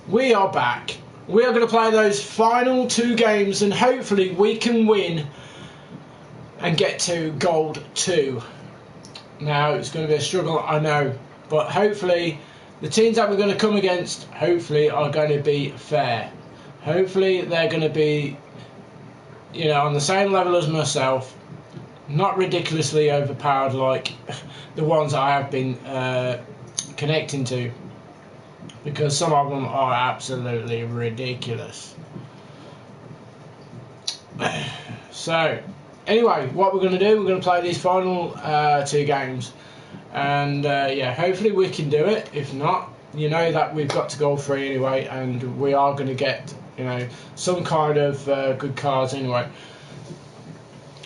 we are back. We are going to play those final 2 games and hopefully we can win and get to Gold 2. Now, it's going to be a struggle, I know, but hopefully the teams that we're going to come against, hopefully, are going to be fair. Hopefully they're going to be, you know, on the same level as myself, not ridiculously overpowered like the ones I have been connecting to, because some of them are absolutely ridiculous. So anyway, what we're going to do, we're going to play these final 2 games, and yeah, hopefully we can do it. If not, you know that we've got to Gold 3 anyway, and we are going to get, you know, some kind of good cards anyway.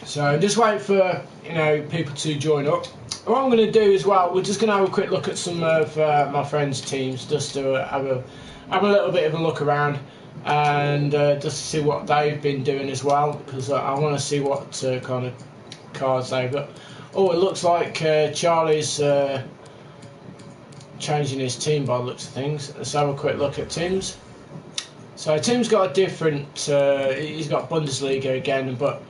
So just wait for, you know, people to join up. What I'm going to do as well, we're just going to have a quick look at some of my friends' teams, just to have a little bit of a look around, and just to see what they've been doing as well, because I want to see what kind of cards they've got. Oh, it looks like Charlie's changing his team by the looks of things. Let's have a quick look at Tim's. So Tim's got a different, he's got Bundesliga again, but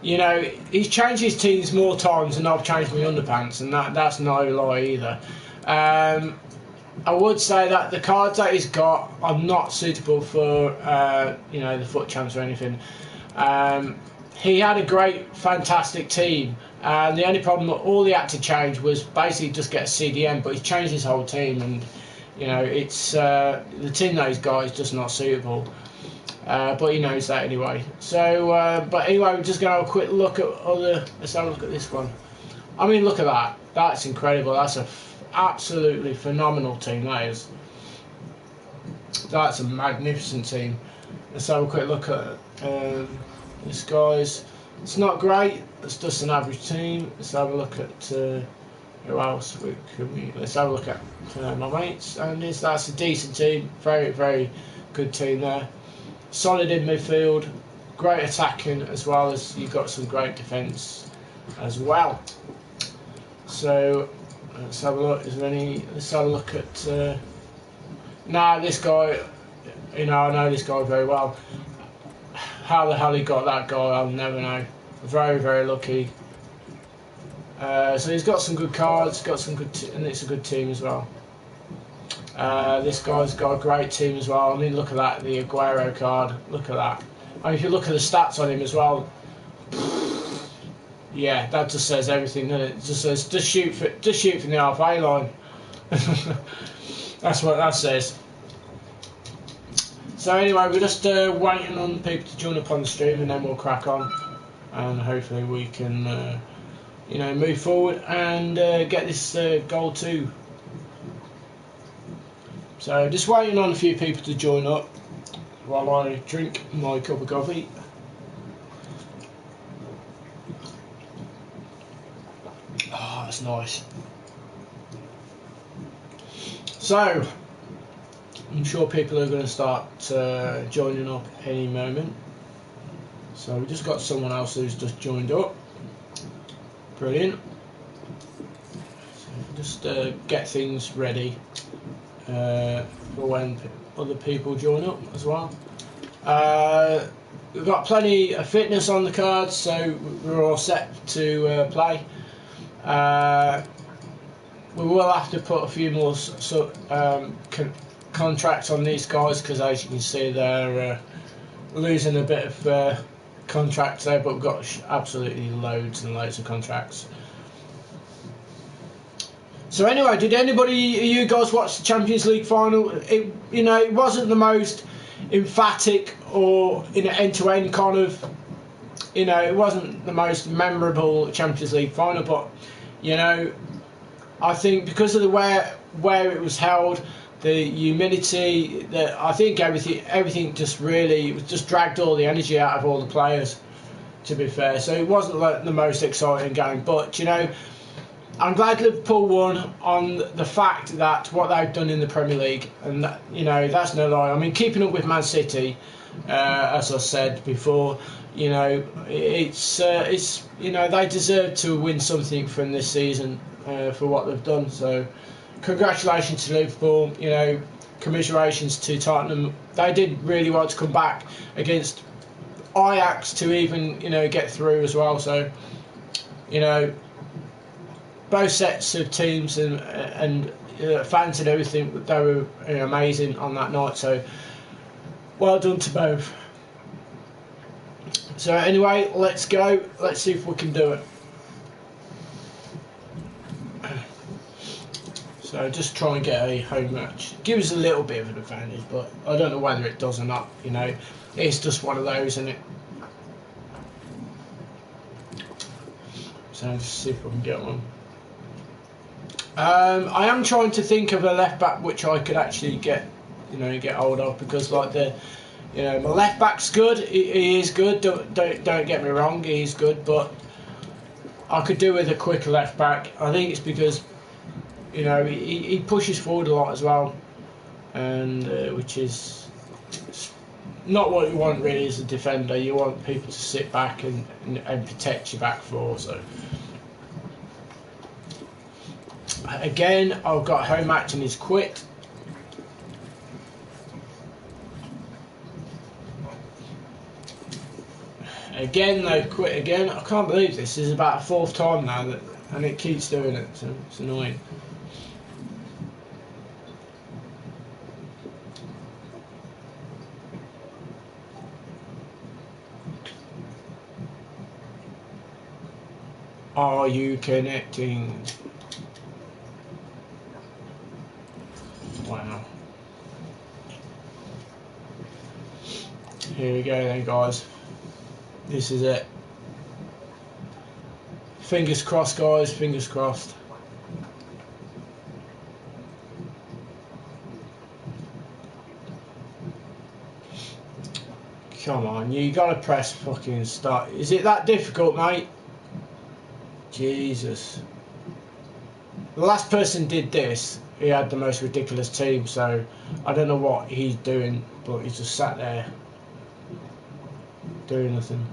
you know, he's changed his teams more times than I've changed my underpants, and that's no lie either. I would say that the cards that he's got are not suitable for, you know, the FUT champs or anything. He had a great, fantastic team, and the only problem that all he had to change was basically just get a CDM, but he's changed his whole team, and you know, it's the team that he's got is just not suitable. But he knows that anyway. So, but anyway, we're just going to have a quick look at other. Let's have a look at this one. I mean, look at that. That's incredible. That's a absolutely phenomenal team. That is. That's a magnificent team. Let's have a quick look at this guy's. It's not great. It's just an average team. Let's have a look at who else let's have a look at my mates. And that's a decent team. Very, very good team there. Solid in midfield, great attacking, as well as you've got some great defence as well. So let's have a look. Is there any? Let's have a look at. Nah, this guy. You know, I know this guy very well. How the hell he got that guy, I'll never know. Very, very lucky. So he's got some good cards, got some good, and it's a good team as well. This guy's got a great team as well. I mean, look at that, the Aguero card. Look at that. I mean, if you look at the stats on him as well, yeah, that just says everything, doesn't it? It just says just shoot from the halfway line. That's what that says. So anyway, we're just waiting on people to join up on the stream, and then we'll crack on, and hopefully we can, you know, move forward and get this Gold 2. So just waiting on a few people to join up while I drink my cup of coffee. Oh, that's nice. So I'm sure people are going to start joining up any moment. So we just got someone else who's just joined up. Brilliant. So just get things ready for when other people join up as well. We've got plenty of fitness on the cards, so we're all set to play. We will have to put a few more contracts on these guys, because as you can see they're losing a bit of contracts there, but we've got absolutely loads and loads of contracts. So anyway, did you guys watch the Champions League final? You know, it wasn't the most emphatic or end-to-end kind of, you know, it wasn't the most memorable Champions League final, but you know, I think because of the where it was held, the humidity, I think everything just really just dragged all the energy out of all the players, to be fair. So it wasn't like the most exciting game, but you know, I'm glad Liverpool won on the fact that what they've done in the Premier League, and that, you know, that's no lie. I mean, keeping up with Man City, as I said before, you know, it's you know, they deserve to win something from this season for what they've done. So, congratulations to Liverpool. You know, commiserations to Tottenham. They did really want to come back against Ajax to even, get through as well. So, both sets of teams and fans and everything, they were amazing on that night. So, well done to both. So anyway, let's go. Let's see if we can do it. So just try and get a home match. Give us a little bit of an advantage, but I don't know whether it does or not. It's just one of those, isn't it? So let's see if we can get one. I am trying to think of a left back which I could actually get hold of, because like my left back's good. He is good. Don't get me wrong. He's good, but I could do with a quicker left back. I think it's because he pushes forward a lot as well, and which is not what you want really as a defender. You want people to sit back and protect your back four. So again, I've got home match and he's quit. Again, they quit again. I can't believe this. This is about the 4th time now and it keeps doing it. So it's annoying. Are you connecting? Wow. Here we go then, guys. This is it. Fingers crossed, guys. Fingers crossed. Come on, you gotta press fucking start. Is it that difficult, mate? Jesus. The last person did this, he had the most ridiculous team, so I don't know what he's doing, but he's just sat there doing nothing.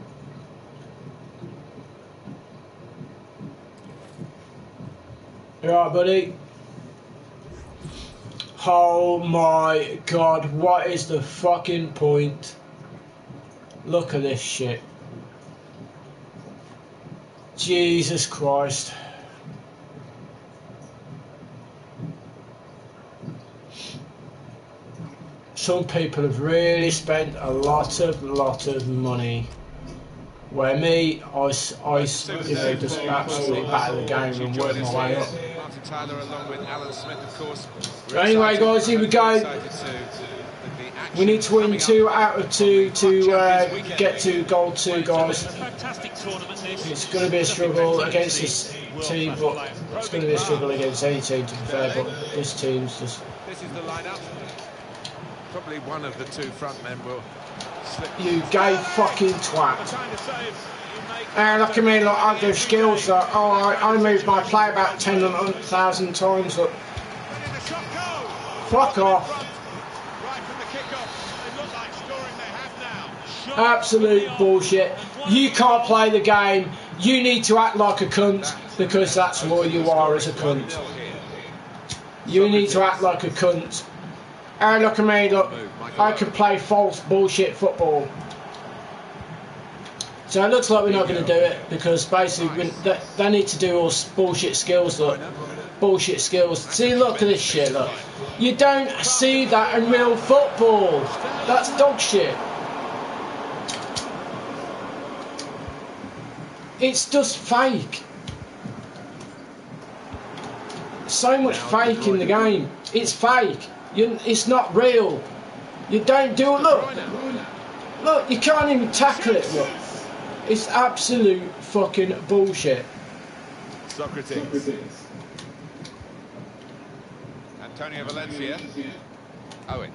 You alright, buddy? Oh my god, what is the fucking point? Look at this shit. Jesus Christ. Some people have really spent a lot of money. Where me, I just absolutely battle the game and work my way up. Anyway, guys, here we go. We need to win 2 out of 2 to get to goal 2, guys. It's going to be a struggle against this team, but it's going to be a struggle against any team, to be fair. But this team's just. This is the lineup. Probably one of the 2 front men will slip. You gay fucking twat. And look at me, look, I do skills. Like, I moved my play about 10,000 times. Look. Fuck off. Absolute bullshit. You can't play the game. You need to act like a cunt, because that's what you are as a cunt. You need to act like a cunt. And look at me, look. I can play false bullshit football. So it looks like we're not going to do it, because basically they need to do all bullshit skills, look. Bullshit skills. See, look at this shit, look. You don't see that in real football. That's dog shit. It's just fake. So much fake in the game. It's fake. It's not real. You don't do it. Look, you can't even tackle it. Look, it's absolute fucking bullshit. Socrates. Antonio Valencia. Owen.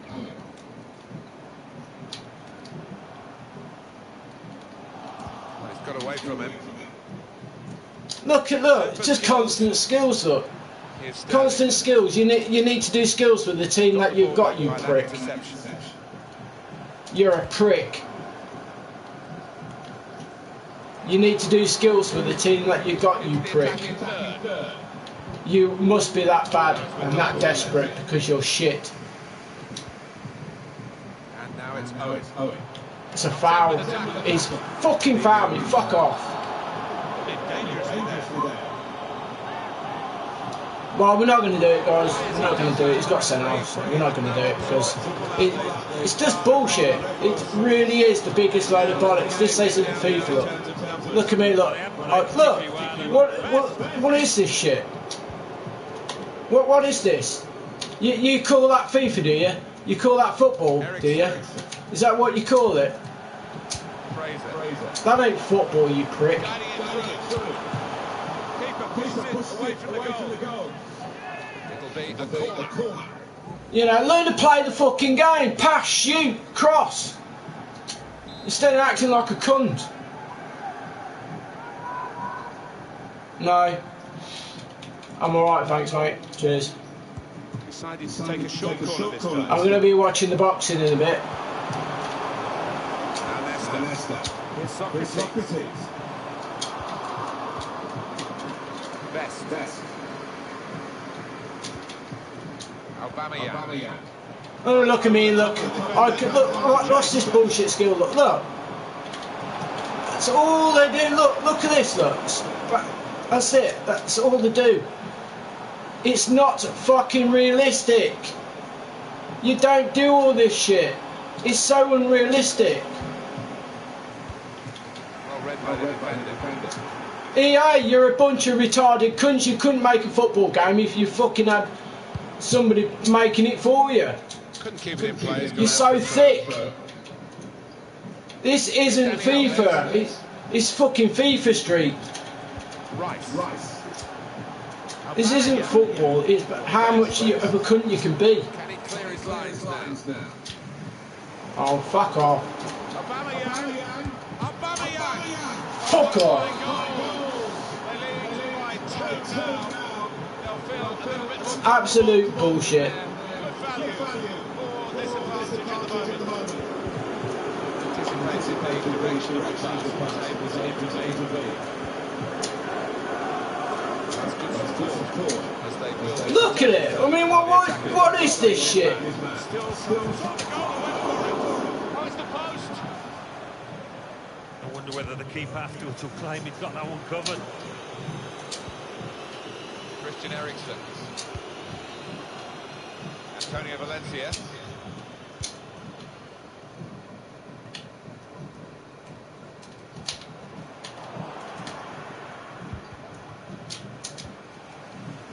Well, he's got away from him. Look, it's just constant skills, look. Constant skills. You need to do skills with the team that you've got, you prick. You're a prick. You need to do skills with the team that you've got, you prick. You must be that bad and that desperate, because you're shit. it's Owen. It's a foul. He's fucking fouled me. Fuck off. Well, we're not going to do it, guys. We're not going to do it. He's got sent off, so we're not going to do it because it's just bullshit. It really is the biggest load of bollocks. This isn't FIFA. Look at me. Look. Look. What is this shit? What is this? You call that FIFA, do you? You call that football, do you? Is that what you call it? That ain't football, you prick. Away from the goal. It'll be a corner. You know, learn to play the fucking game. Pass, shoot, cross. Instead of acting like a cunt. No. I'm alright, thanks, mate. Cheers. Decided to take a short corner this time. I'm going to be watching the boxing in a bit. And Here's Socrates. Best. Aubameyang. Oh, look at me, look. What's this bullshit skill? Look. That's all they do. Look at this, look. That's it. That's all they do. It's not fucking realistic. You don't do all this shit. It's so unrealistic. EA, you're a bunch of retarded cunts. You couldn't make a football game if you fucking had somebody making it for you. Couldn't keep it in play. You're so thick. This isn't FIFA. It's fucking FIFA Street. Rice. This isn't football. It's how much of a cunt you can be. Can he clear his lines now? Oh, fuck off. Aubameyang. Fuck off. Absolute bullshit. Look at it. I mean, what is this shit? I wonder whether the keeper afterwards will claim he's got that one covered. Christian Eriksen. Antonio Valencia.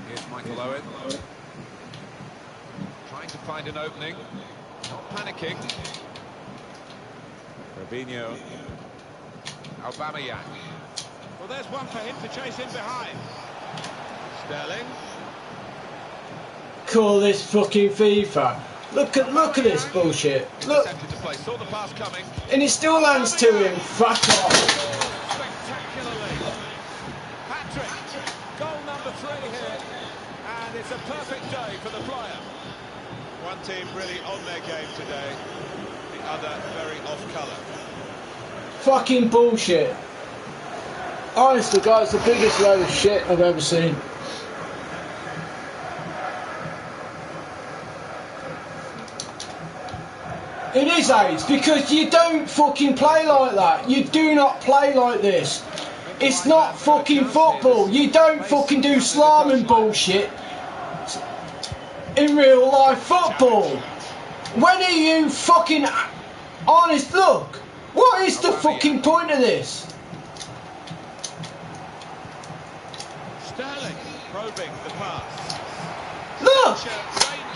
Here's Michael Owen. Trying to find an opening. Not panicking. Robinho. Aubameyang. Well, there's one for him to chase in behind. Sterling. Call this fucking FIFA. Look at this bullshit. Look. Saw the pass coming. And it still lands to him. Fuck off. Spectacularly. Patrick. Goal number 3 here. And it's a perfect day for the player. One team really on their game today. The other very off colour. Fucking bullshit. Honestly, guys, the biggest load of shit I've ever seen. It is AIDS, because you don't fucking play like that. You do not play like this. It's not fucking football. You don't fucking do slalom and bullshit in real life football. When are you fucking honest? Look, what is the fucking point of this? Sterling probing the pass. Look,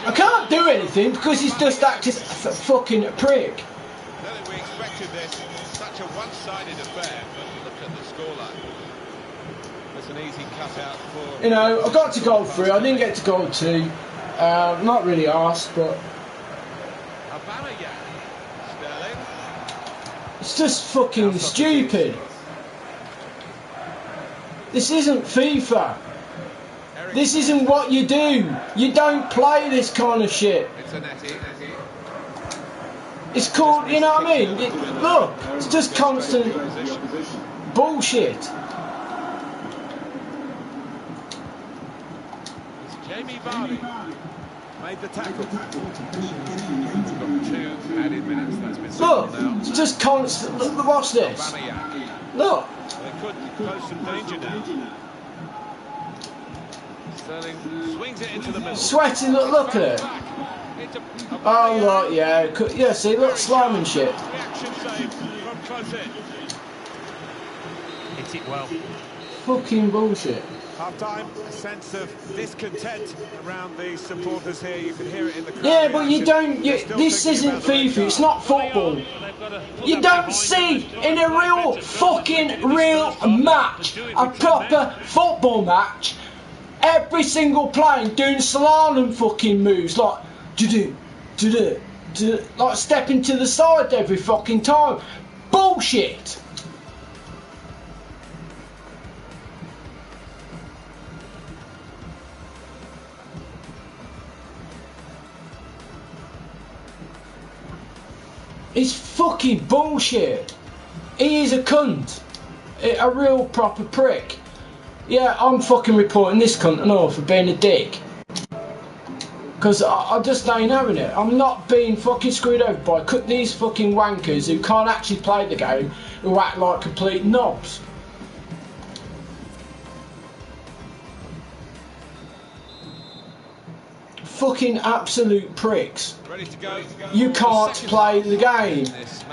I can't do anything because he's just acted a fucking prick. I don't think we expected this. Such a one-sided affair, but look at the scoreline. It's an easy cutout for... You know, I got to goal 3. I didn't get to goal 2. Not really arsed, but Aubameyang. Sterling. it's just fucking stupid. This isn't FIFA. This isn't what you do. You don't play this kind of shit. It's a netty. It's called, you know what I mean? Look, it's just constant bullshit. It's Jamie Vardy made the tackle. He's got 2 added minutes. That's been Look, it's just constant. Look, watch this. Aubameyang. Look. They could pose some danger now. Sterling swings it into the middle. Sweaty, look at it. Oh, look, yeah. Yeah, see, look, slime and shit. Reaction save from close in. Hit it well. Fucking bullshit. Half-time, a sense of discontent around the supporters here. You can hear it in the crowd. Yeah, but you don't. They're still This thinking isn't about the red FIFA. It's card. not football. You don't see in a real fucking real match, a proper football match, every single player doing slalom fucking moves like like stepping to the side every fucking time. Bullshit. It's fucking bullshit. He is a cunt. A real proper prick. Yeah, I'm fucking reporting this cunt and all for being a dick. Because I just ain't having it. I'm not being fucking screwed over by these fucking wankers who can't actually play the game, who act like complete knobs. Fucking absolute pricks. Ready to go. You can't play the game.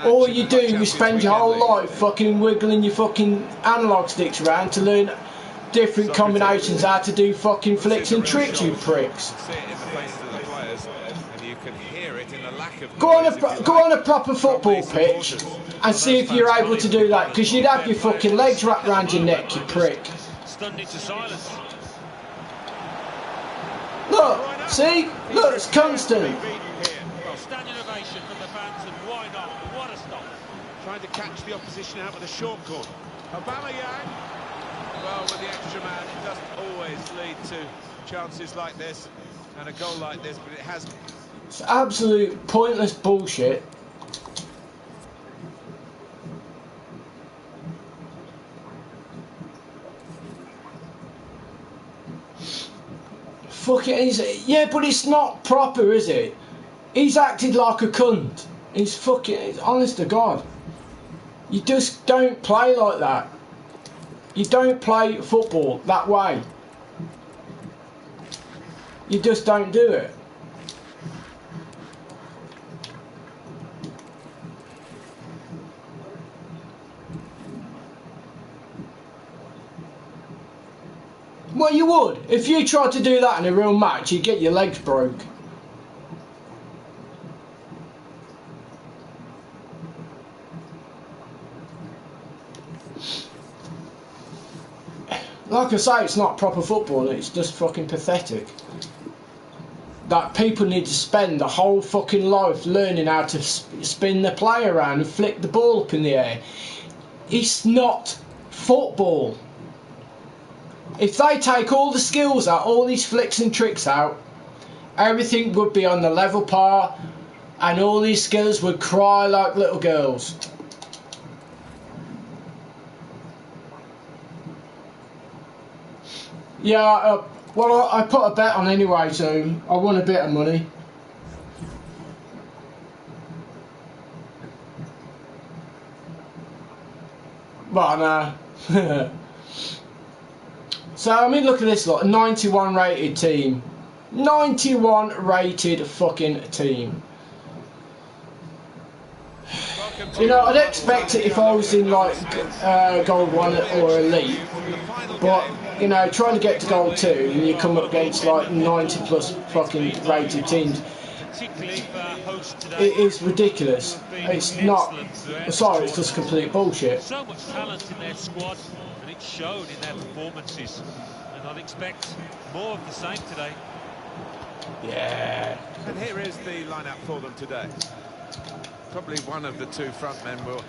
All you do is spend your whole life fucking wiggling your fucking analog sticks around to learn different combinations, how to do fucking flicks and tricks, you pricks. See it in the faces of the players, and you can hear it in the lack of. Go on a proper football pitch and see if you're able to do that, because you'd have your fucking legs wrapped around your neck, you prick. Stunned into silence. Look, see? Look, it's constant. Well, standing ovation from the fans, and why not? What a stop. Trying to catch the opposition out with a short corner. Aubameyang. Well, with the extra man, it doesn't always lead to chances like this and a goal like this, but it has. It's absolute pointless bullshit. Fuck it, yeah, but it's not proper, is it? He's acted like a cunt. He's fucking, honest to God. You just don't play like that. You don't play football that way. You just don't do it. Well, you would. If you tried to do that in a real match, you'd get your legs broke. Like I say, it's not proper football, it's just fucking pathetic. That people need to spend the whole fucking life learning how to spin the play around and flick the ball up in the air. It's not football. If they take all the skills out, all these flicks and tricks out, everything would be on the level par and all these skills would cry like little girls. Yeah, well, I put a bet on anyway, so I won a bit of money. But nah. So I mean, look at this lot, a 91 rated team. 91 rated fucking team. You know, I'd expect it if I was in like Gold 1 or Elite, but you know, trying to get to Gold 2 and you come up against like 90 plus fucking rated teams, it is ridiculous. It's not, sorry, it's just complete bullshit. So much talent in their squad, and it showed in their performances, and I'd expect more of the same today. Yeah. And here is the lineup for them today. Probably one of the two front men will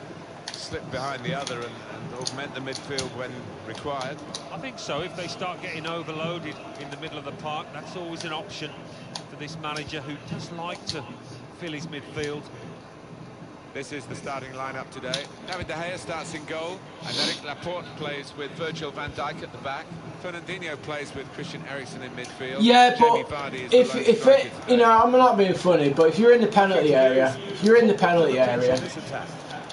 slip behind the other and augment the midfield when required. I think so. If they start getting overloaded in the middle of the park, that's always an option for this manager who does like to fill his midfield. This is the starting lineup today. David De Gea starts in goal, and Eric Laporte plays with Virgil van Dijk at the back. Fernandinho plays with Christian Eriksen in midfield. Yeah, Jamie but Vardy is the lone if striker it, today. you know, I'm not being funny, but if you're in the penalty area,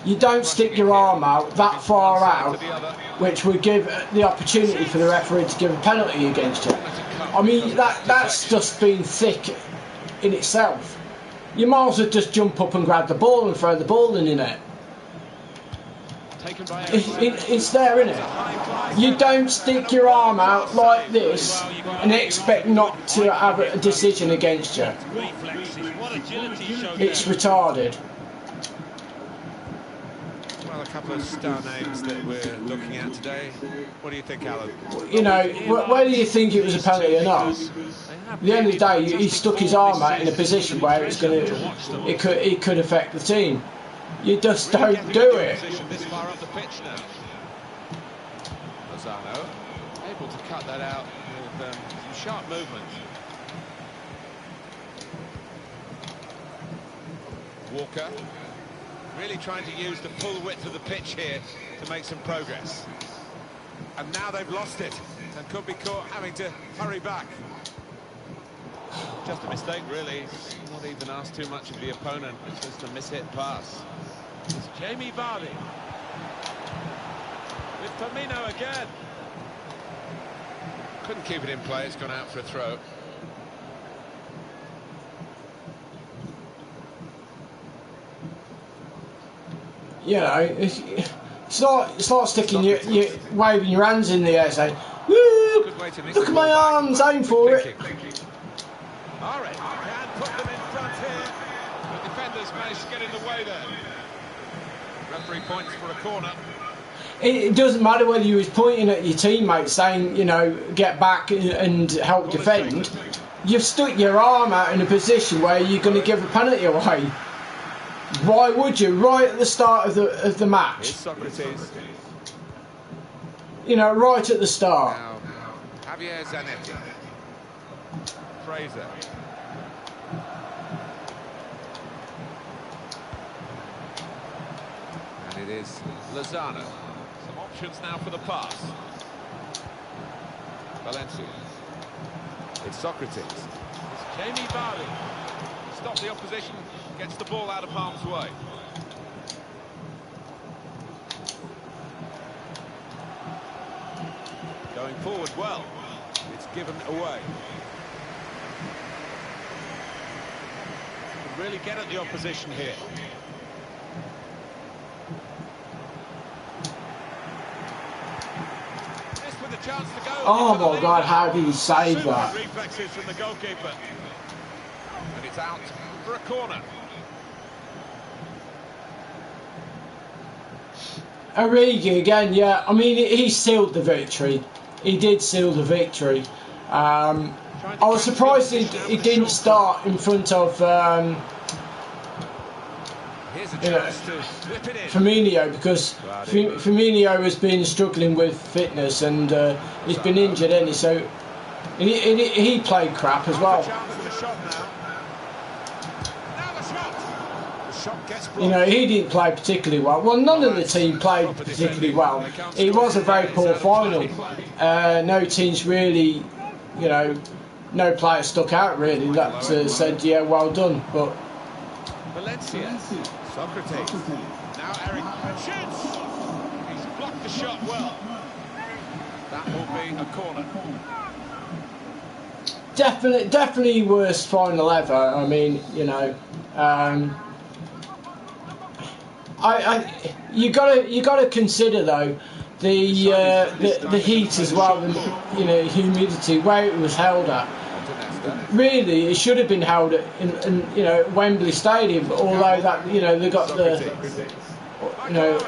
you don't stick your arm out that far out, which would give the opportunity for the referee to give a penalty against you. I mean, that's just been thick in itself. You might as well just jump up and grab the ball and throw the ball in the net. It's there, isn't it? You don't stick your arm out like this and expect not to have a decision against you. It's retarded. Well, a couple of star names that we're looking at today. What do you think, Alan? You know, whether you think it was a penalty or not, at the end of the day, he stuck his arm out in a position where it could affect the team. You just don't do it. This far up the pitch now. Lozano able to cut that out with some sharp movement. Walker really trying to use the full width of the pitch here to make some progress. And now they've lost it and could be caught having to hurry back. Just a mistake, really. Not even asked too much of the opponent. It's just a mishit pass. It's Jamie Vardy. With Firmino again. Couldn't keep it in play. It's gone out for a throw. You know, it's like sticking waving your hands in the air saying, "Woo! Look at my arms, aim for it." Alright, can put them in front here. The defenders managed to get in the way there. Referee points for a corner. It doesn't matter whether you was pointing at your teammates saying, you know, get back and help defend. You've stuck your arm out in a position where you're going to give a penalty away. Why would you? Right at the start of the match. Here's Socrates. You know, right at the start. Now, Javier Zanetti. Fraser. And it is Lozano. Some options now for the pass. Valencia. It's Socrates. It's Jamie Vardy. Stop the opposition. Gets the ball out of harm's way. Going forward well. It's given away. Can really get at the opposition here. This with a chance to go. Oh my God, how did he save Super that? reflexes from the goalkeeper. And it's out for a corner. Origi again, yeah. I mean, he sealed the victory. He did seal the victory. I was surprised he didn't start in front of Firmino, because Firmino has been struggling with fitness and he's been injured, and so he played crap as well. You know, he didn't play particularly well. Well, none of the team played particularly well. It was a very poor final. No teams really, you know, no player stuck out really that said, yeah, well done. But Valencia, Socrates, now Eric shoots. He's blocked the shot well. That will be a corner. Definitely worst final ever. I mean, you know. You gotta consider though the heat as well, and you know, humidity, where it was held at. Really, it should have been held at in you know, Wembley Stadium, although that, you know, they got the, you know,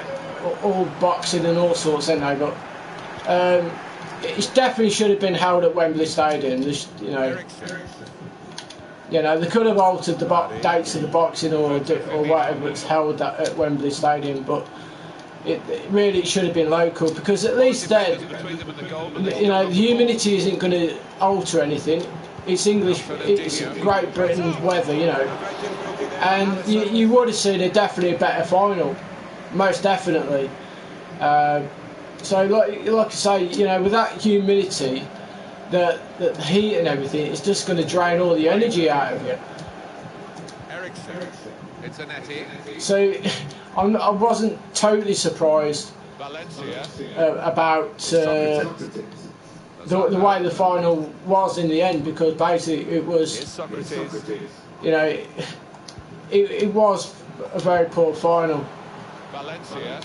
all boxing and all sorts, ain't they? But it definitely should have been held at Wembley Stadium. You know, they could have altered the dates of the boxing or whatever it's held at Wembley Stadium, but it really should have been local, because at least then, you know, the humidity isn't going to alter anything. It's Great Britain weather, you know. and you would have seen definitely a better final, most definitely. So like I say, you know, with that humidity, the heat and everything, it's just going to drain all the energy out of you. Eriksson. It's a netty. So I wasn't totally surprised Valencia. about the way the final was in the end, because basically it was, Here's Socrates. you know, it was a very poor final. Valencia.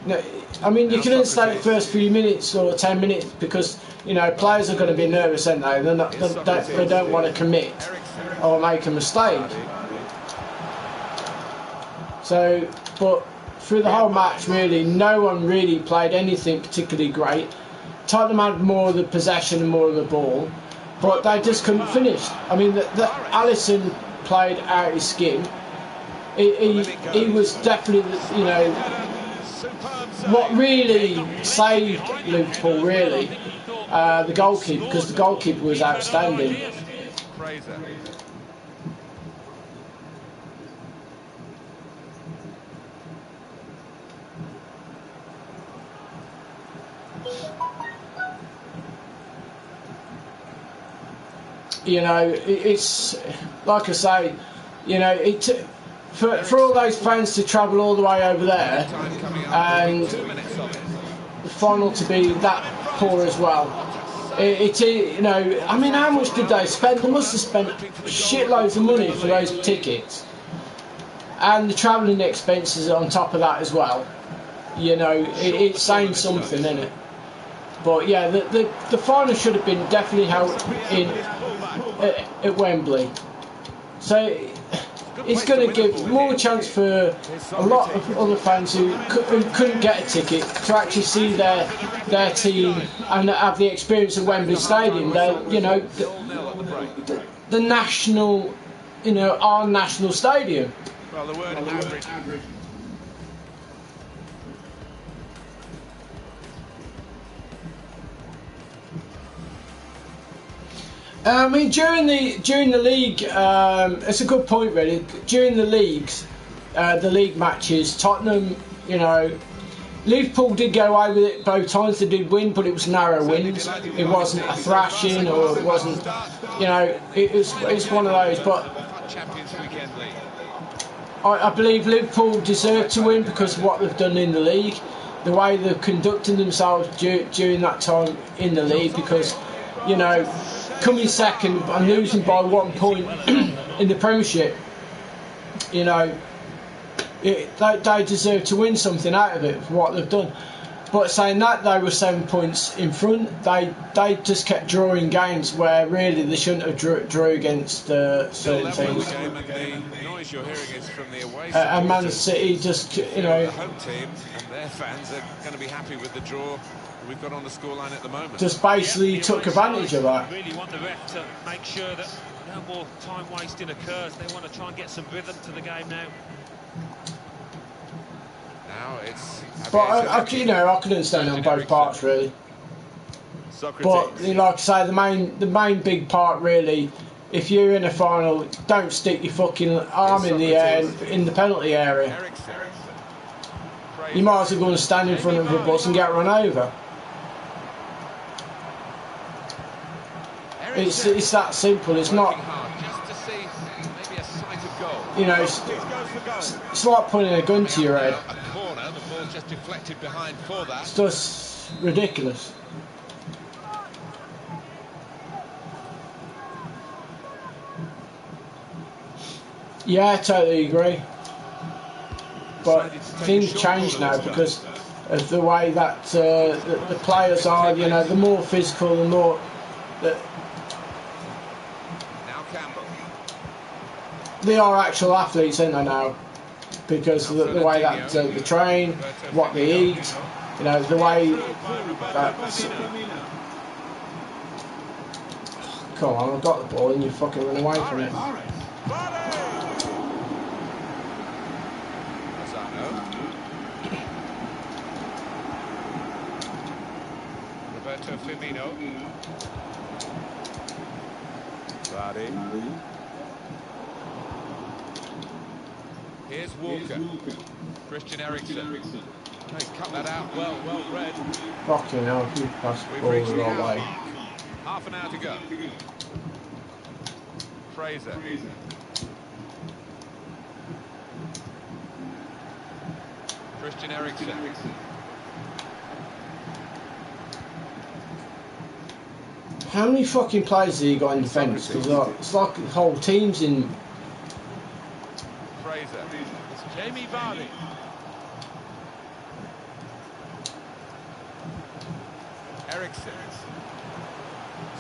No, I mean, you Now can understand the Socrates. first few minutes or 10 minutes because, you know, players are going to be nervous, aren't they? They don't want to commit Eriksson. or make a mistake. So, but through the whole match, really, no one really played anything particularly great. Tottenham had more of the possession and more of the ball, but they just couldn't finish. I mean, Alisson played out his skin. He was definitely, you know, what really saved Liverpool, really, the goalkeeper, because the goalkeeper was outstanding. Fraser. You know, it's like I say, you know, for all those fans to travel all the way over there Time coming up. and 2 minutes of it. the final to be that poor as well. You know, I mean, how much did they spend? They must have spent shitloads of money for those tickets, and the travelling expenses on top of that as well. You know, it's saying something, isn't it? But yeah, the final should have been definitely held at Wembley. So it's going to give more chance for a lot of other fans who couldn't get a ticket to actually see their team and have the experience of Wembley Stadium. You know, the national, you know, our national stadium. Well, the word average. I mean, during the league, it's a good point, really. During the leagues, the league matches, Tottenham, you know, Liverpool did get away with it both times. They did win, but it was narrow wins. It wasn't a thrashing, or it wasn't, you know, it's one of those. But Champions Weekend League. I believe Liverpool deserve to win because of what they've done in the league, the way they've conducted themselves during that time in the league. Because, you know, coming second and losing by 1 point in the Premiership, you know, they deserve to win something out of it for what they've done. But saying that, they were 7 points in front. They just kept drawing games where really they shouldn't have drew against certain teams. The noise you're hearing is from the away And Man supporters. City just, you The know, home team and their fans are going to be happy with the draw we've got on the scoreline at the moment. just basically took advantage of that. Really want the ref to make sure that no more time wasting occurs. They want to try and get some rhythm to the game now. Now it's. But you know, I can understand on both parts really. Socrates. But you know, like I say, the main big part really, if you're in a final, don't stick your fucking arm in the air in the penalty area. Eriksson. You might as well go and stand in front of a bus and get run over. It's that simple. It's not, Just to see maybe a sight of goal. you know, it's like putting a gun to your head. A corner, the ball just deflected behind for that. It's just ridiculous. Yeah, I totally agree. But things change now because of the way that the players are. You know, the more physical, the more. Now Campbell. They are actual athletes, aren't they now? Because of the way that they train, what they eat, you know, the way that. Come on, I've got the ball and you fucking run away from it. Roberto Firmino. Vardy. Here's Walker. Christian Eriksen. He's cut that out well read. Fucking hell, keep passing the ball the right way. Half an hour to go. Fraser. Christian Eriksen. How many fucking players has he got in defence? Because it's like the whole team's in. Fraser. It's Jamie Vardy. Eriksen.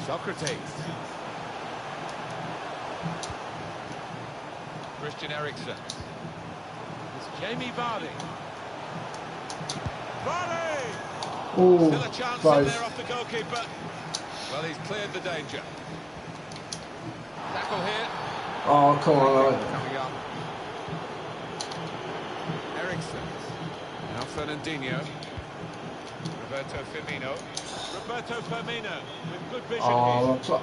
Socrates. Christian Eriksen. It's Jamie Vardy. Vardy! Ooh, Still a chance in there off the goalkeeper. Well, he's cleared the danger. Tackle here. Oh, come on. Coming up. Eriksen. Now Fernandinho. Roberto Firmino. Roberto Firmino with good vision here.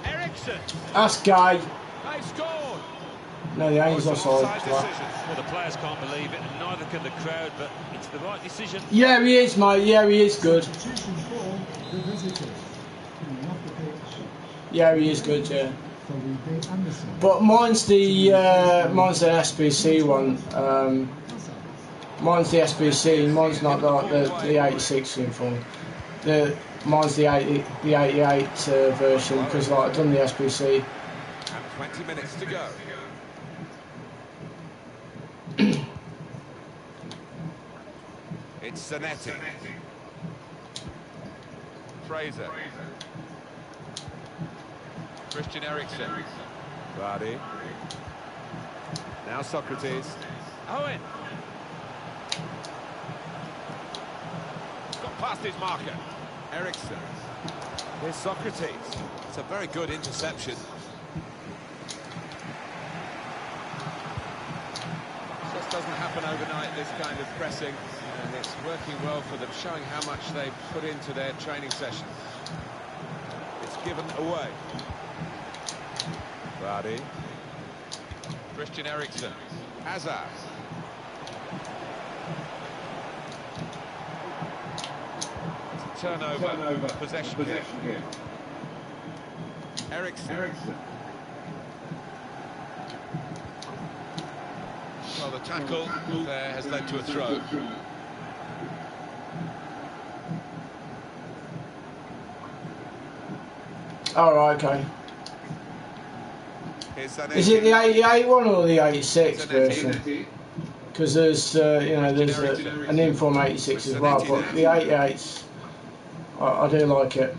Eriksen. That's Guy. They scored. No, the A's offside. Well, the players can't believe it, and neither can the crowd, but it's the right decision. Yeah, he is, mate. Yeah, he is good. Yeah, he is good, yeah. But mine's the SBC one. Mine's the SBC. Mine's not like the 86 uniform. Mine's the 88 version because like I've done the SBC. And 20 minutes to go. It's Zanetti. Fraser. Christian Eriksen. Vardy. Now Socrates. Owen. Got past his marker. Eriksen. Here's Socrates. It's a very good interception. Just doesn't happen overnight, this kind of pressing, and it's working well for them, showing how much they put into their training sessions. It's given away. Vardy. Christian Eriksen. Hazard. It's a turnover. Possession here. Eriksen. Well, the tackle there has led to a throw. Oh, right, okay. Is it the 88 one or the 86 version? Because there's, there's an Inform 86 as well, but the 88s, I do like it.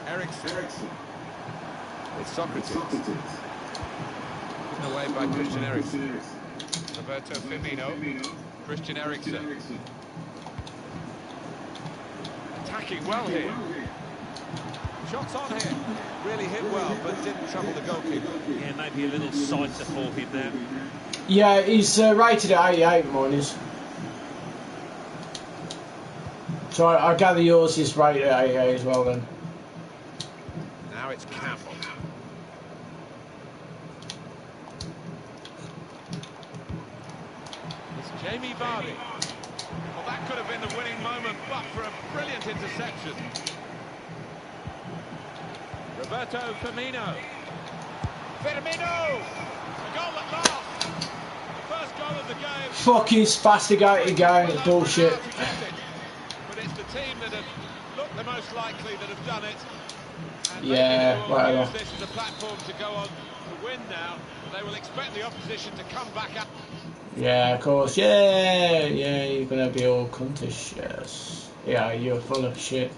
Eriksen. It's Socrates. Given away by Christian Eriksen. Roberto Firmino. Christian Eriksen. Attacking well here. Shots on here. Really hit well, but didn't trouble the goalkeeper. Yeah, maybe a little sighter for him there. Yeah, he's rated at 88, mine is. So I gather yours is rated at 88 as well then. Now it's Campbell. It's Jamie Vardy. Well, that could have been the winning moment, but for a brilliant interception. Roberto Firmino. Firmino! A goal at last. First goal of the game. Fucking spastic game, it's bullshit. But it's the team that have looked the most likely that have done it. And yeah, they will whatever. use this as a platform to go on to win now. They will expect the opposition to come back up. Yeah, of course. Yeah, you're gonna be all cuntish. Yes. Yeah, you're full of shit.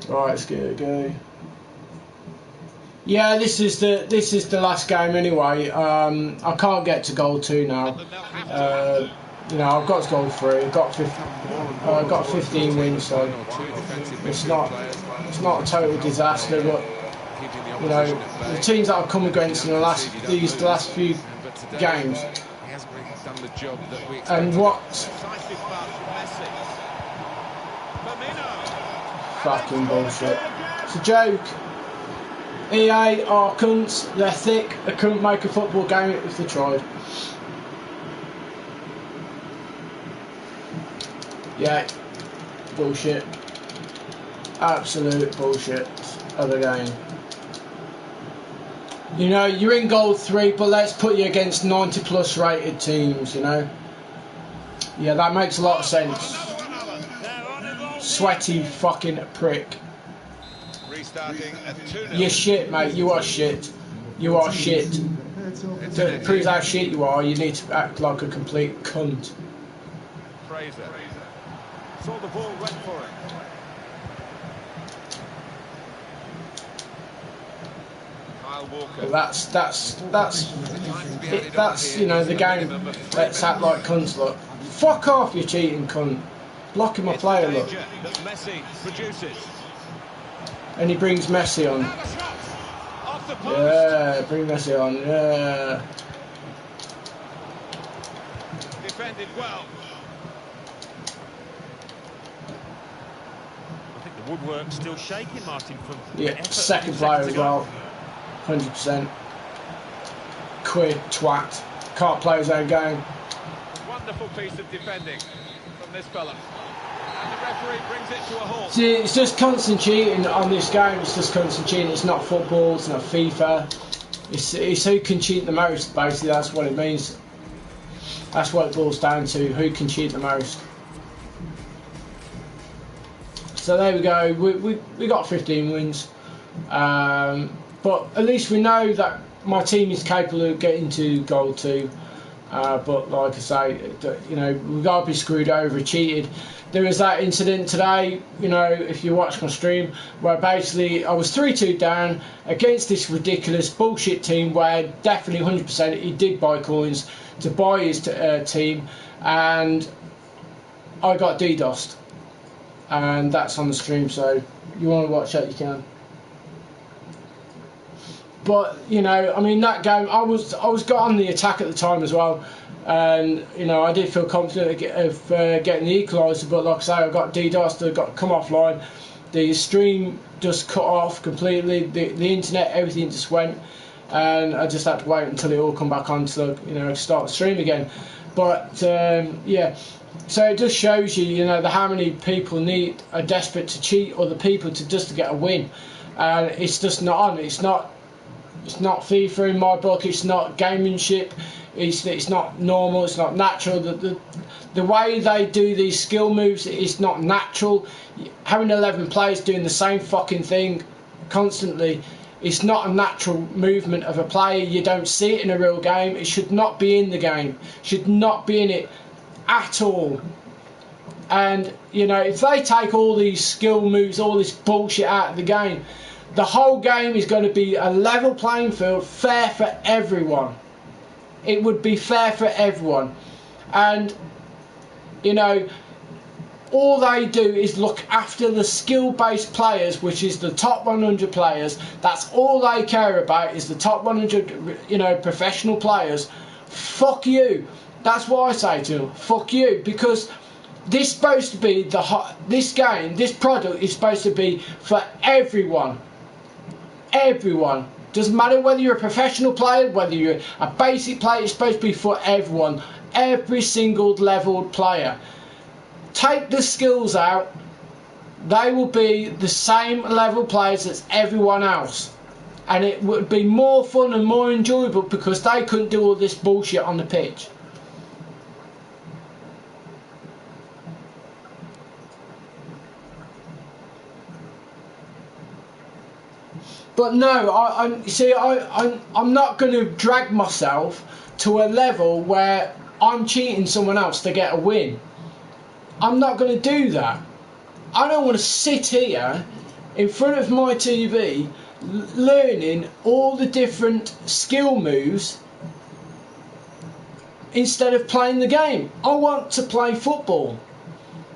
Right, let's get it go. Yeah, this is the last game anyway. I can't get to goal 2 now. you know, I've got to go through. I've got 15 wins, so it's not a total disaster. But you know, the teams that I've come against in the last few games, and what fucking bullshit. It's a joke. EA are cunts. They're thick. They couldn't make a football game if they tried. Yeah, bullshit. Absolute bullshit of a game. You know, you're in Gold 3, but let's put you against 90 plus rated teams, you know. Yeah, that makes a lot of sense. Sweaty fucking prick. You're shit, mate. You are shit. You are shit. To prove how shit you are, you need to act like a complete cunt. Fraser saw the ball, went for it. Kyle Walker. But that's you know the game. Let's act like cunts. Look, fuck off, you cheating cunt. Blocking my player, look. Messi produces. And he brings Messi on. Yeah, bring Messi on. Yeah. Defended well. I think the woodwork's still shaking, Martin. From Yeah, second player as well. 100%. Quid twat. Can't play his own game. Wonderful piece of defending from this fella. And the referee brings it to a halt. See, it's just constant cheating on this game. It's just constant cheating. It's not football. It's not FIFA. It's who can cheat the most. Basically, that's what it means. That's what it boils down to. Who can cheat the most. So there we go. We got 15 wins. But at least we know that my team is capable of getting to Gold 2. But like I say, you know, we've got to be screwed over, cheated. There was that incident today, you know, if you watch my stream, where basically I was 3-2 down against this ridiculous bullshit team where definitely 100% he did buy coins to buy his team, and I got DDoSed. And that's on the stream, so you want to watch that, you can. But you know, I mean, that game, I was got on the attack at the time as well, and you know, I did feel confident of getting the equaliser. But like I say, I got DDoSed, I got to come offline. The stream just cut off completely. The internet, everything just went, and I just had to wait until it all come back on to, you know, start the stream again. But yeah. So it just shows you, you know, how many people are desperate to cheat other people just to get a win, and it's just not on. It's not FIFA in my book. It's not gamemanship. It's not normal. It's not natural. The way they do these skill moves is not natural. Having 11 players doing the same fucking thing constantly, it's not a natural movement of a player. You don't see it in a real game. It should not be in the game. Should not be in it at all. And you know, if they take all these skill moves, all this bullshit out of the game, the whole game is going to be a level playing field, fair for everyone. It would be fair for everyone. And you know, all they do is look after the skill-based players, which is the top 100 players. That's all they care about, is the top 100, you know, professional players. Fuck you. That's what I say to them. Fuck you, because this is supposed to be this game, this product is supposed to be for everyone. Everyone. Doesn't matter whether you're a professional player, whether you're a basic player. It's supposed to be for everyone. Every single leveled player. Take the skills out, they will be the same level players as everyone else, and it would be more fun and more enjoyable because they couldn't do all this bullshit on the pitch. But no, I'm not going to drag myself to a level where I'm cheating someone else to get a win. I'm not going to do that. I don't want to sit here in front of my TV learning all the different skill moves instead of playing the game. I want to play football.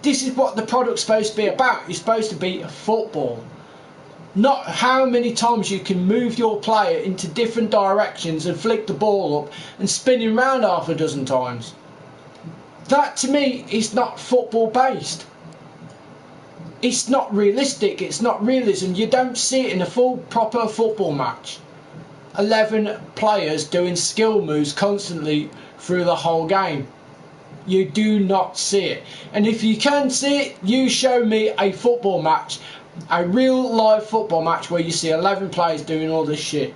This is what the product's supposed to be about. It's supposed to be football. Not how many times you can move your player into different directions and flick the ball up and spin him round half a dozen times. That to me is not football based. It's not realistic, it's not realism. You don't see it in a full proper football match. 11 players doing skill moves constantly through the whole game. You do not see it. And if you can see it, you show me a football match, a real live football match where you see 11 players doing all this shit.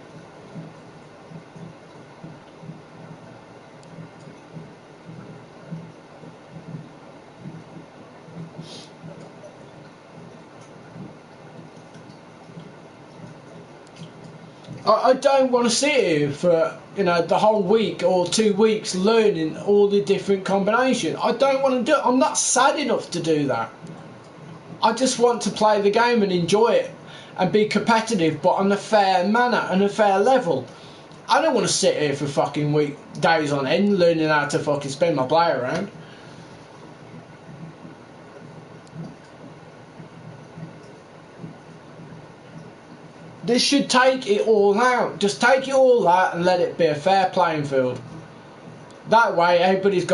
I don't want to sit here for, you know, the whole week or 2 weeks learning all the different combinations. I don't want to do it. I'm not sad enough to do that. I just want to play the game and enjoy it and be competitive, but on a fair manner and a fair level. I don't want to sit here for fucking days on end learning how to fucking spin my player around. This should take it all out. Just take it all out and let it be a fair playing field. That way everybody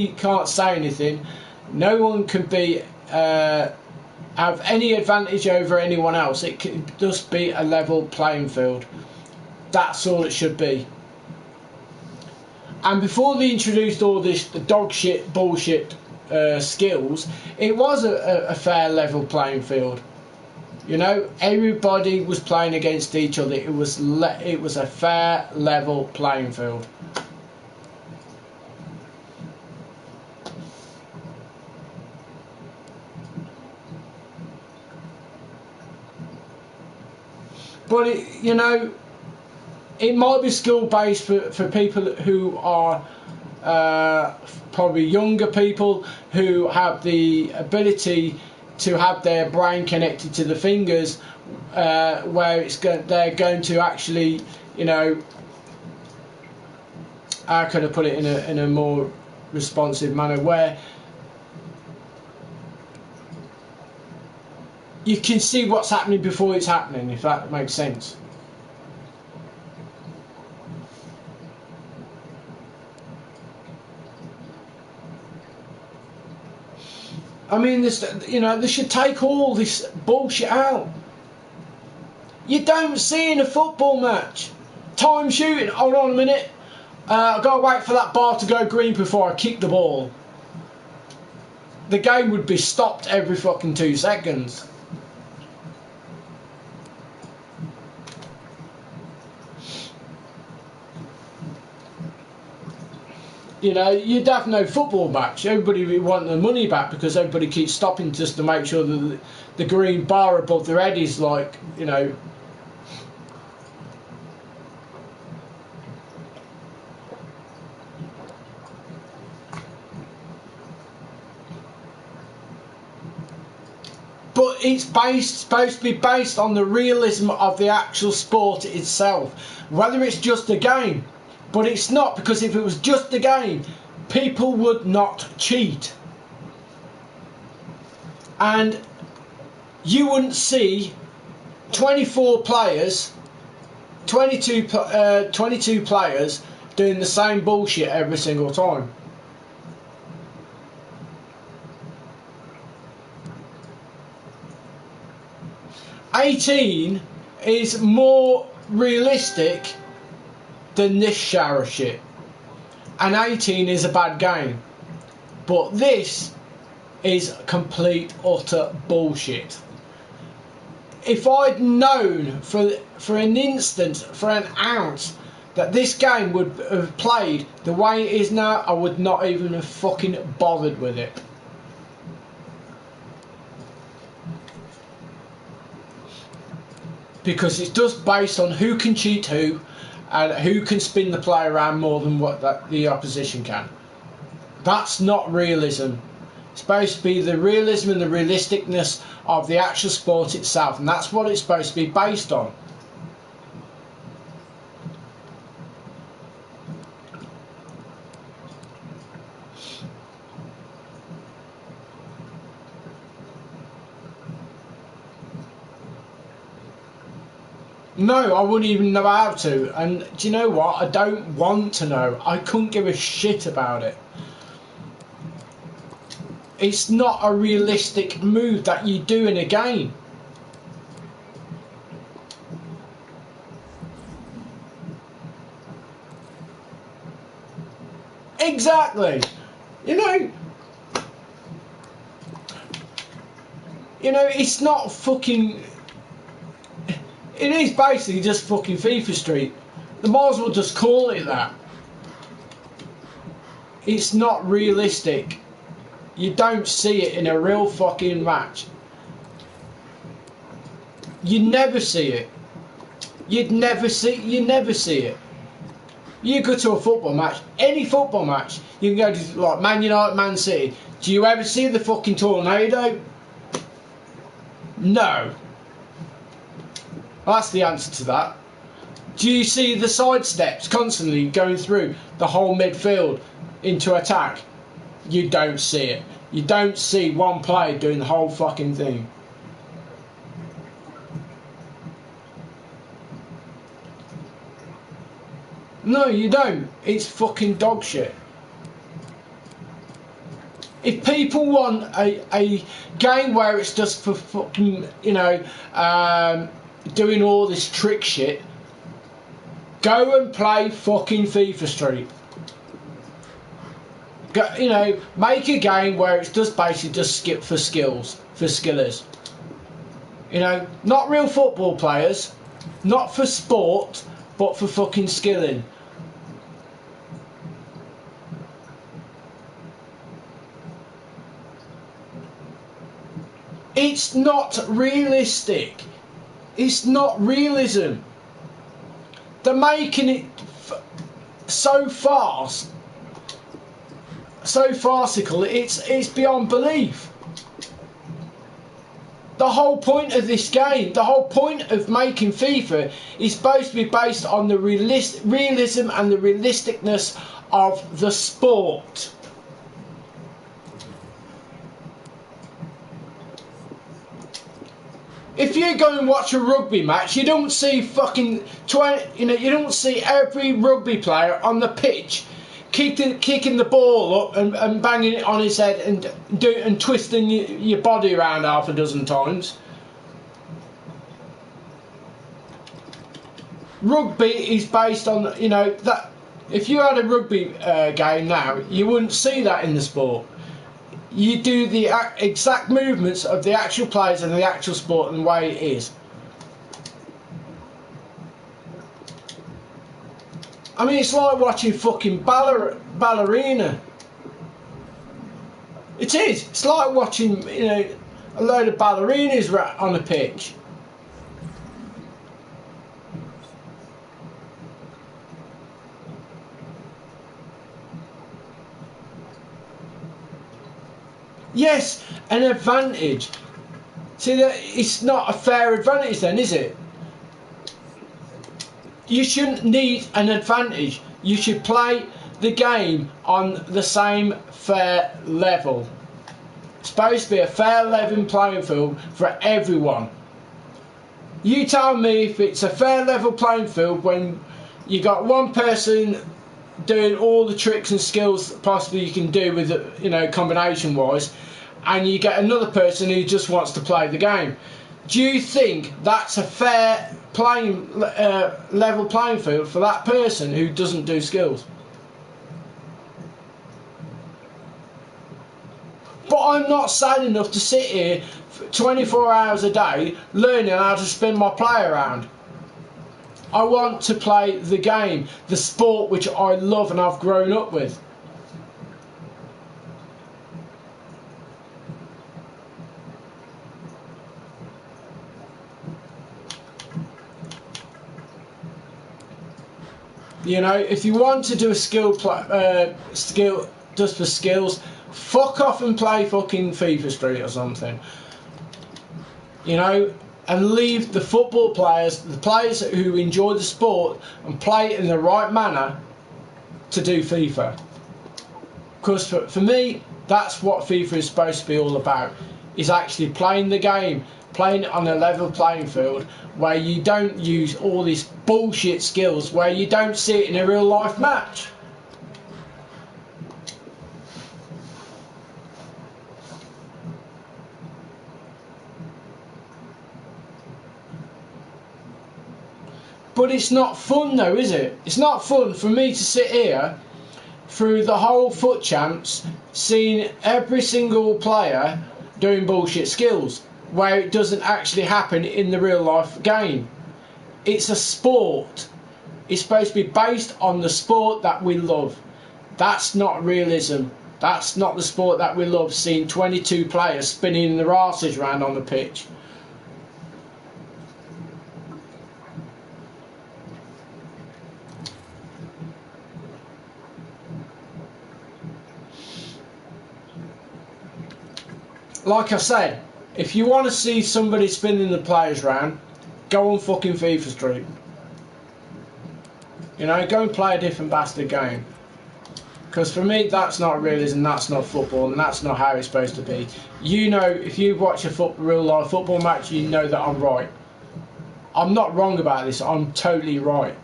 can't say anything. No one can be have any advantage over anyone else. It can just be a level playing field. That's all it should be. And before they introduced all this dog shit bullshit skills, it was a fair level playing field. You know, everybody was playing against each other. It was a fair level playing field. But you know, it might be skill based for people who are probably younger people who have the ability to have their brain connected to the fingers, where they're going to actually, you know, how can I put it in a more responsive manner, where you can see what's happening before it's happening, if that makes sense. I mean, you know, they should take all this bullshit out. You don't see in a football match. Time shooting. Hold on a minute. I've got to wait for that bar to go green before I kick the ball. The game would be stopped every fucking 2 seconds. You know, you'd have no football match. Everybody would want their money back because everybody keeps stopping just to make sure that the green bar above their head is, like, you know. But it's supposed to be based on the realism of the actual sport itself. Whether it's just a game. But it's not, because if it was just a game, people would not cheat. And you wouldn't see 24 players, 22 players doing the same bullshit every single time. '18 is more realistic than this shower shit, and 18 is a bad game, but this is complete utter bullshit. If I'd known for an instant, for an ounce, that this game would have played the way it is now, I would not even have fucking bothered with it. Because it's just based on who can cheat who, and who can spin the play around more than what the opposition can. That's not realism. It's supposed to be the realism and the realisticness of the actual sport itself, and that's what it's supposed to be based on. No, I wouldn't even know how to. And do you know what? I don't want to know. I couldn't give a shit about it. It's not a realistic move that you do in a game. Exactly. You know, it's not fucking... It is basically just fucking FIFA Street. They might as well just call it that. It's not realistic. You don't see it in a real fucking match. You never see it. You never see it. You go to a football match, any football match, you can go to like Man United, Man City. Do you ever see the fucking tornado? No. That's the answer to that. Do you see the side steps constantly going through the whole midfield into attack? You don't see it. You don't see one player doing the whole fucking thing. No, you don't. It's fucking dog shit. If people want a game where it's just for fucking, doing all this trick shit, go and play fucking FIFA Street. Go, make a game where it's just basically just skip for skills, for skillers. Not real football players, not for sport, but for fucking skilling. It's not realistic. It's not realism. They're making it so fast, so farcical. It's beyond belief. The whole point of this game, the whole point of making FIFA, is supposed to be based on the realism and the realisticness of the sport. If you go and watch a rugby match, you don't see fucking you don't see every rugby player on the pitch kicking the ball up and banging it on his head and twisting your body around half a dozen times. Rugby is based on that. If you had a rugby game now, you wouldn't see that in the sport. You do the exact movements of the actual players and the actual sport and the way it is. I mean, it's like watching fucking ballerina. It is. It's like watching, a load of ballerinas on a pitch. Yes, an advantage. See, that it's not a fair advantage then, is it? You shouldn't need an advantage. You should play the game on the same fair level. It's supposed to be a fair level playing field for everyone. You tell me if it's a fair level playing field when you got one person doing all the tricks and skills that possibly you can do with combination wise, and you get another person who just wants to play the game. Do you think that's a fair level playing field for that person who doesn't do skills? But I'm not sad enough to sit here for 24 hours a day learning how to spin my play around. I want to play the game, the sport which I love and I've grown up with. If you want to do a skill just for skills, fuck off and play fucking FIFA Street or something. And leave the football players, the players who enjoy the sport and play it in the right manner, to do FIFA. Because for me, that's what FIFA is supposed to be all about, is actually playing the game, playing on a level playing field where you don't use all these bullshit skills, where you don't see it in a real life match. But it's not fun though, is it? It's not fun for me to sit here through the whole FUT Champs seeing every single player doing bullshit skills where it doesn't actually happen in the real life game. It's a sport. It's supposed to be based on the sport that we love. That's not realism. That's not the sport that we love, seeing 22 players spinning their arses around on the pitch. Like I said, if you want to see somebody spinning the players round, go on fucking FIFA Street. You know, go and play a different bastard game. Because for me, that's not realism, that's not football, and that's not how it's supposed to be. You know, if you watch a real life football match, you know that I'm right. I'm not wrong about this, I'm totally right.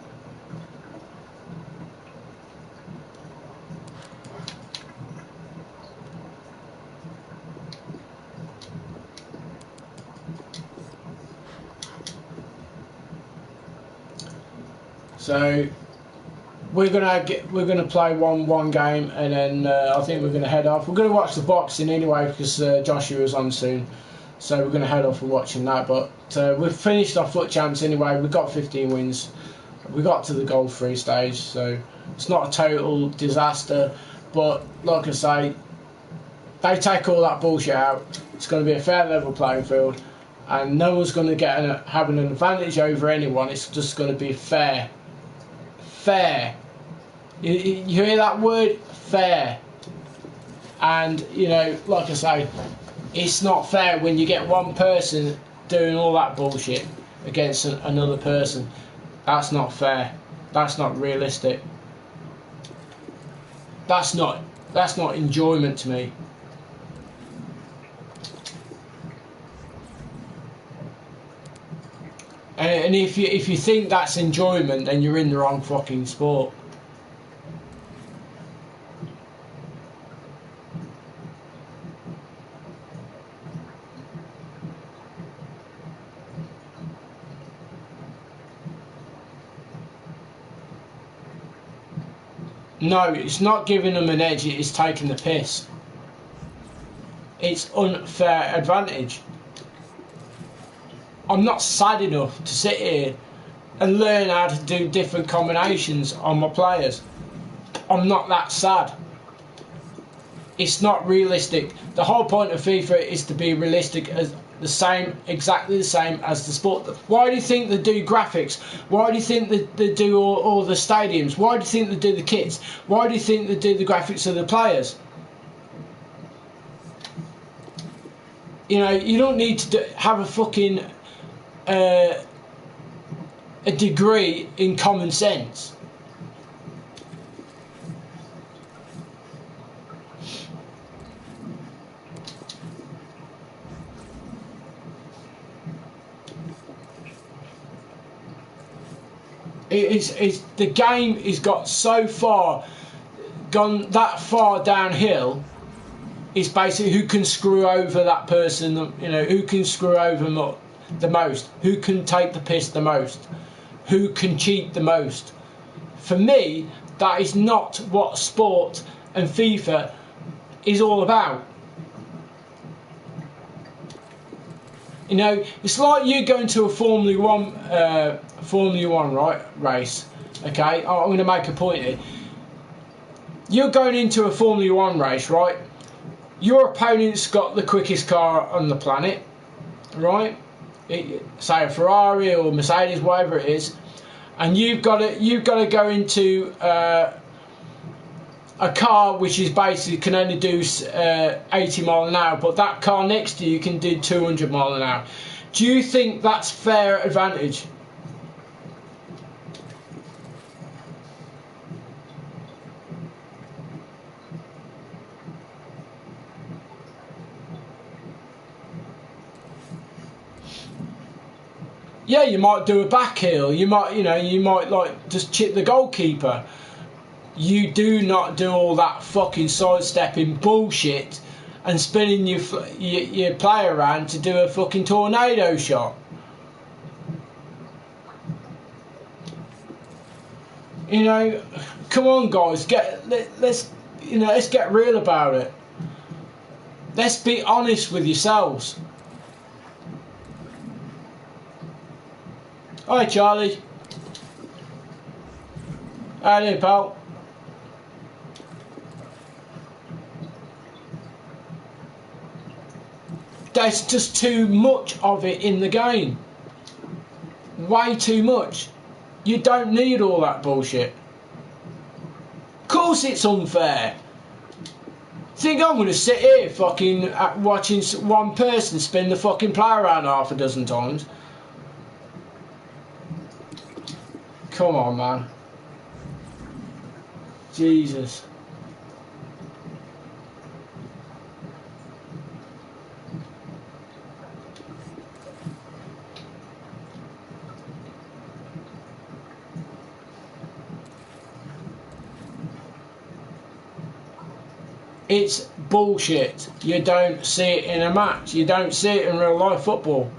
So we're gonna play one game, and then I think we're gonna head off. We're gonna watch the boxing anyway because Joshua's on soon, so we're gonna head off for watching that. But we've finished our FUT Champs anyway. We got 15 wins. We got to the Gold 3 stage, so it's not a total disaster. But like I say, they take all that bullshit out. It's going to be a fair level playing field, and no one's going to having an advantage over anyone. It's just going to be fair. Fair. You hear that word? Fair. And, you know, like I say, it's not fair when you get one person doing all that bullshit against another person. That's not fair. That's not realistic. That's not enjoyment to me. And if you think that's enjoyment, then you're in the wrong fucking sport. No, it's not giving them an edge, it's taking the piss. It's unfair advantage. I'm not sad enough to sit here and learn how to do different combinations on my players. I'm not that sad. It's not realistic. The whole point of FIFA is to be realistic, as exactly the same as the sport. Why do you think they do graphics? Why do you think they do all the stadiums? Why do you think they do the kits? Why do you think they do the graphics of the players? You know, you don't need to have a fucking a degree in common sense. The game has got so far, gone that far downhill. It's basically who can screw over that person, you know, who can screw over the most, who can take the piss the most, who can cheat the most. For me, that is not what sport and FIFA is all about. You know, it's like you going to a Formula One race. Okay, I'm going to make a point here. You're going into a Formula One race, right? Your opponent's got the quickest car on the planet, right? Say a Ferrari or Mercedes, whatever it is, and you've got to go into a car which is basically can only do 80 mile an hour, but that car next to you can do 200 mile an hour. Do you think that's fair advantage? Yeah, you might do a back heel. You might, you might like just chip the goalkeeper. You do not do all that fucking sidestepping bullshit and spinning your player around to do a fucking tornado shot. Come on, guys, let's get real about it. Let's be honest with yourselves. Hi, Charlie. How you doing, pal? There's just too much of it in the game. Way too much. You don't need all that bullshit. Of course it's unfair. Think I'm going to sit here fucking watching one person spin the fucking player around half a dozen times? Come on, man. Jesus. It's bullshit. You don't see it in a match. You don't see it in real life football.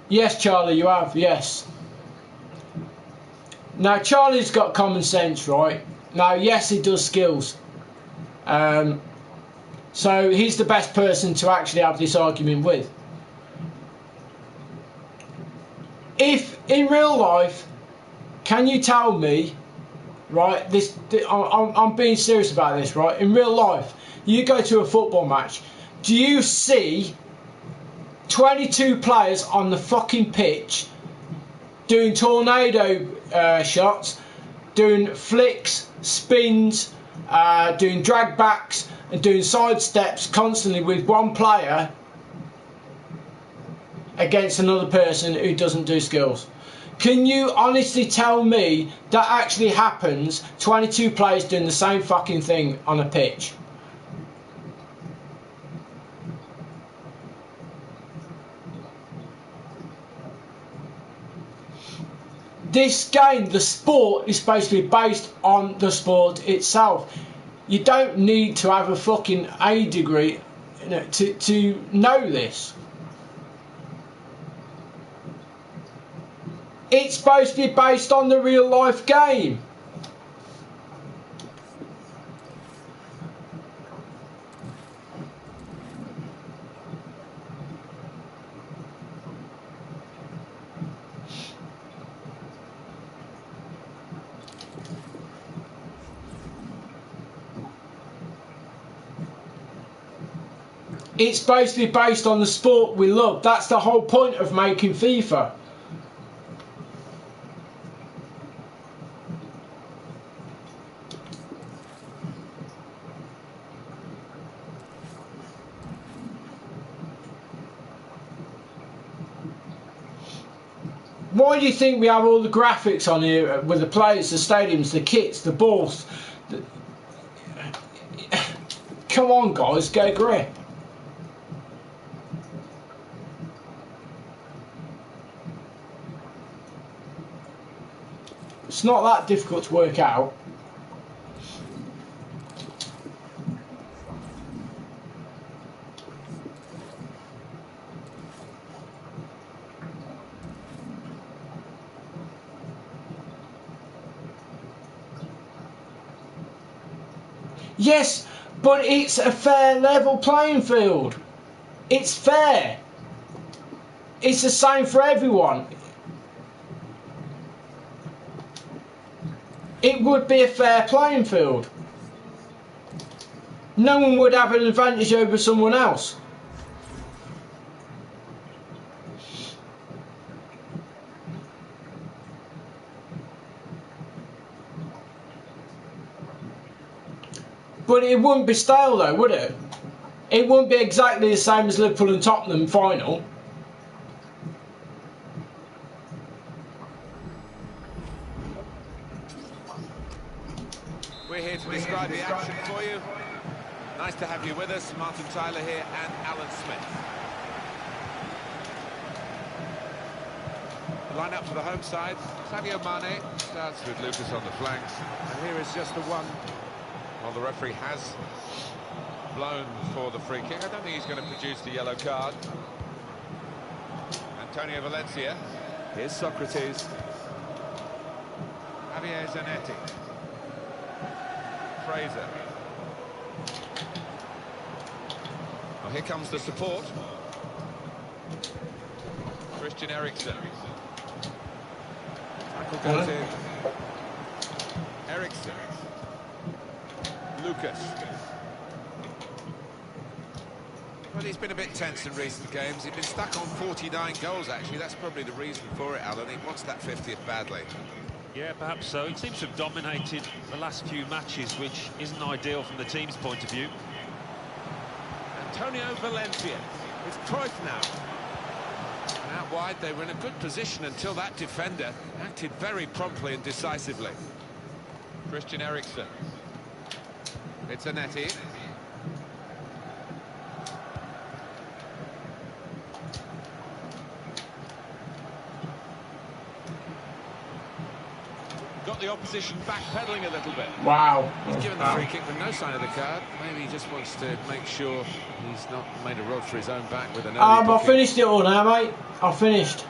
Yes, Charlie, you have. Yes. Now, Charlie's got common sense, right? Now, yes, he does skills. So he's the best person to actually have this argument with. If in real life, can you tell me, right? I'm being serious about this, right? In real life, you go to a football match. Do you see 22 players on the fucking pitch doing tornado shots, doing flicks, spins, doing drag backs, and doing side steps constantly with one player against another person who doesn't do skills? Can you honestly tell me that actually happens? 22 players doing the same fucking thing on a pitch. This game, the sport, is supposed to be based on the sport itself. You don't need to have a fucking A degree, to know this. It's supposed to be based on the real life game. It's supposed to be based on the sport we love. That's the whole point of making FIFA. Why do you think we have all the graphics on here with the players, the stadiums, the kits, the balls? Come on, guys, get a grip. It's not that difficult to work out. Yes, but it's a fair level playing field. It's fair. It's the same for everyone. It would be a fair playing field. No one would have an advantage over someone else. But it wouldn't be stale though, would it? It wouldn't be exactly the same as Liverpool and Tottenham final. We're here to describe the action for you. Nice to have you with us. Martin Tyler here and Alan Smith. Line up for the home side. Sadio Mane starts with Lucas on the flanks. And here is just the one. Well, the referee has blown for the free kick. I don't think he's going to produce the yellow card. Antonio Valencia. Here's Socrates. Javier Zanetti. Fraser. Well, here comes the support. Christian Eriksen. Tackle goes in. Eriksen. Lucas. Well, he's been a bit tense in recent games. He's been stuck on 49 goals, actually. That's probably the reason for it, Alan. He wants that 50th badly. Yeah, perhaps so. He seems to have dominated the last few matches, which isn't ideal from the team's point of view. Antonio Valencia. It's Cruyff now. And out wide, they were in a good position until that defender acted very promptly and decisively. Christian Eriksen. It's Zanetti. Got the opposition backpedaling a little bit. Wow. He's given the free kick with no sign of the card. Maybe he just wants to make sure he's not made a rod for his own back with an early I finished it all now, mate. I finished.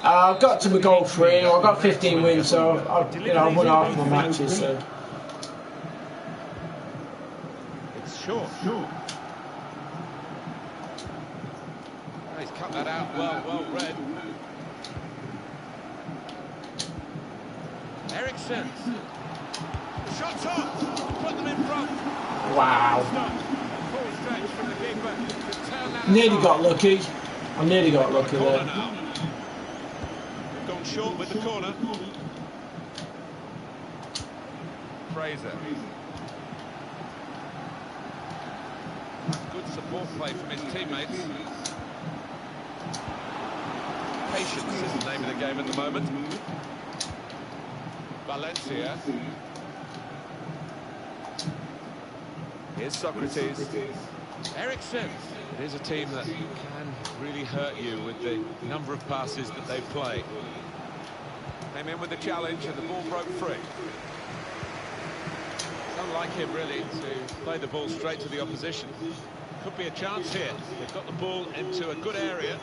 I've got to my goal three, and I've got 15 wins, so I've won half my matches. So. It's short. He's cut that out well read. Eriksen. Shots on. Put them in front. Wow. Full stretch from the keeper to turn that Nearly aside. got lucky. I nearly got lucky Corner there. now. They've gone short with the corner. Fraser. Good support play from his teammates. Patience is the name of the game at the moment. Valencia. Here's Socrates. Eriksen. It is a team that can really hurt you with the number of passes that they play. Came in with the challenge and the ball broke free. It's unlike him really to play the ball straight to the opposition. Could be a chance here. They've got the ball into a good area.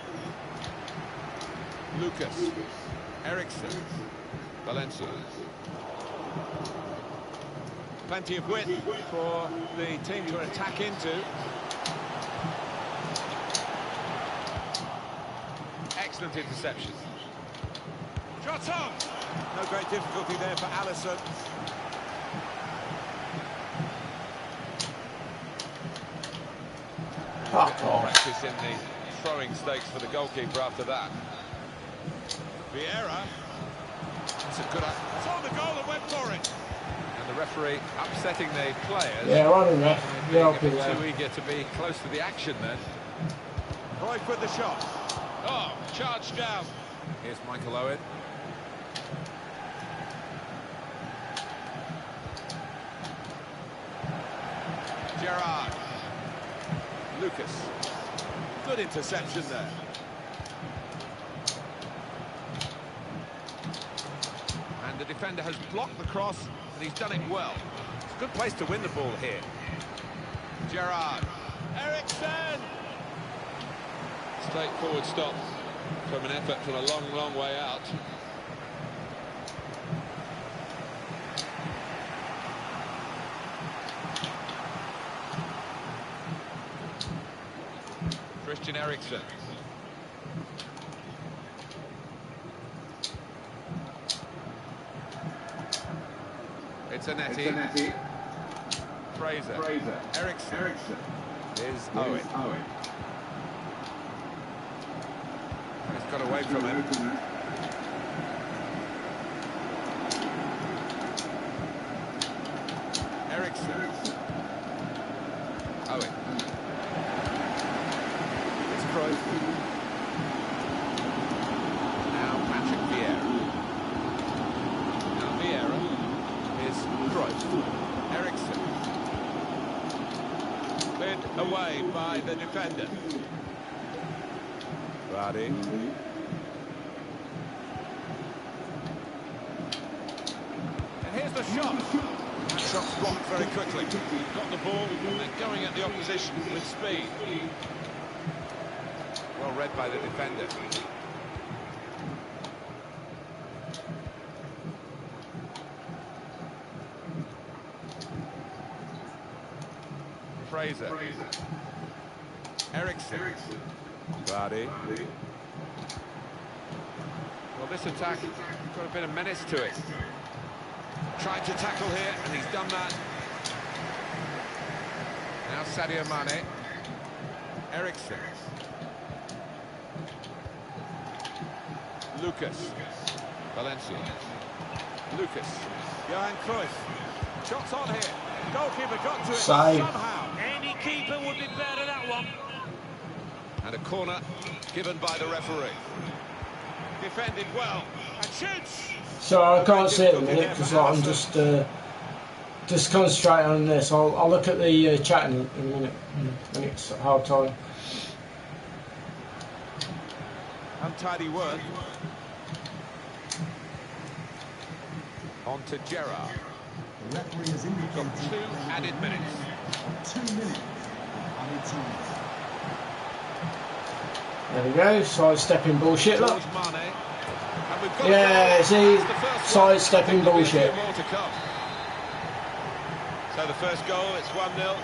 Lucas. Eriksen. Valencia. Plenty of width for the team to attack into. Excellent interception. Shot on! No great difficulty there for Alisson. Practice in the throwing stakes for the goalkeeper after that. Vieira. That's a good... It's on the goal and went for it. And the referee upsetting the players. Yeah, right on that. Being a bit too eager to be close to the action then. Cruyff with the shot. Oh, charged down. Here's Michael Owen. Gerrard. Lucas. Good interception there. And the defender has blocked the cross, and he's done it well. It's a good place to win the ball here. Gerrard. Eriksen! Straightforward stop from an effort from a long way out. Christian Eriksen. It's Zanetti. Fraser. Eriksen. Here's Owen. He's got away from him. Eriksen. Owen. It's Cruyff. Now Patrick Vieira. Now Vieira is Cruyff. Eriksen. Cleared away by the defender. Vardy. blocked very quickly. Got the ball and then going at the opposition with speed. Well read by the defender. Fraser. Eriksson. Vardy. Well, this attack got a bit of menace to it. Tried to tackle here, and he's done that. Now Sadio Mane. Eriksson. Lucas. Valencia. Lucas. Johan Cruyff. Shots on here. Goalkeeper got to it somehow. Any keeper would be better than that one. And a corner given by the referee. Defended well and shoots. So I can't see it at the minute because I'm just concentrating on this. I'll look at the chat in a minute when it's half time. Untidy work. On to Gerrard. The referee has indicated 2 added minutes. 2 minutes added time. There we go, sidestepping bullshit, look. George Mane. And we've got Yeah, see, That's the first one. sidestepping There'll be a few bullshit. more to come. So the first goal, it's 1-0.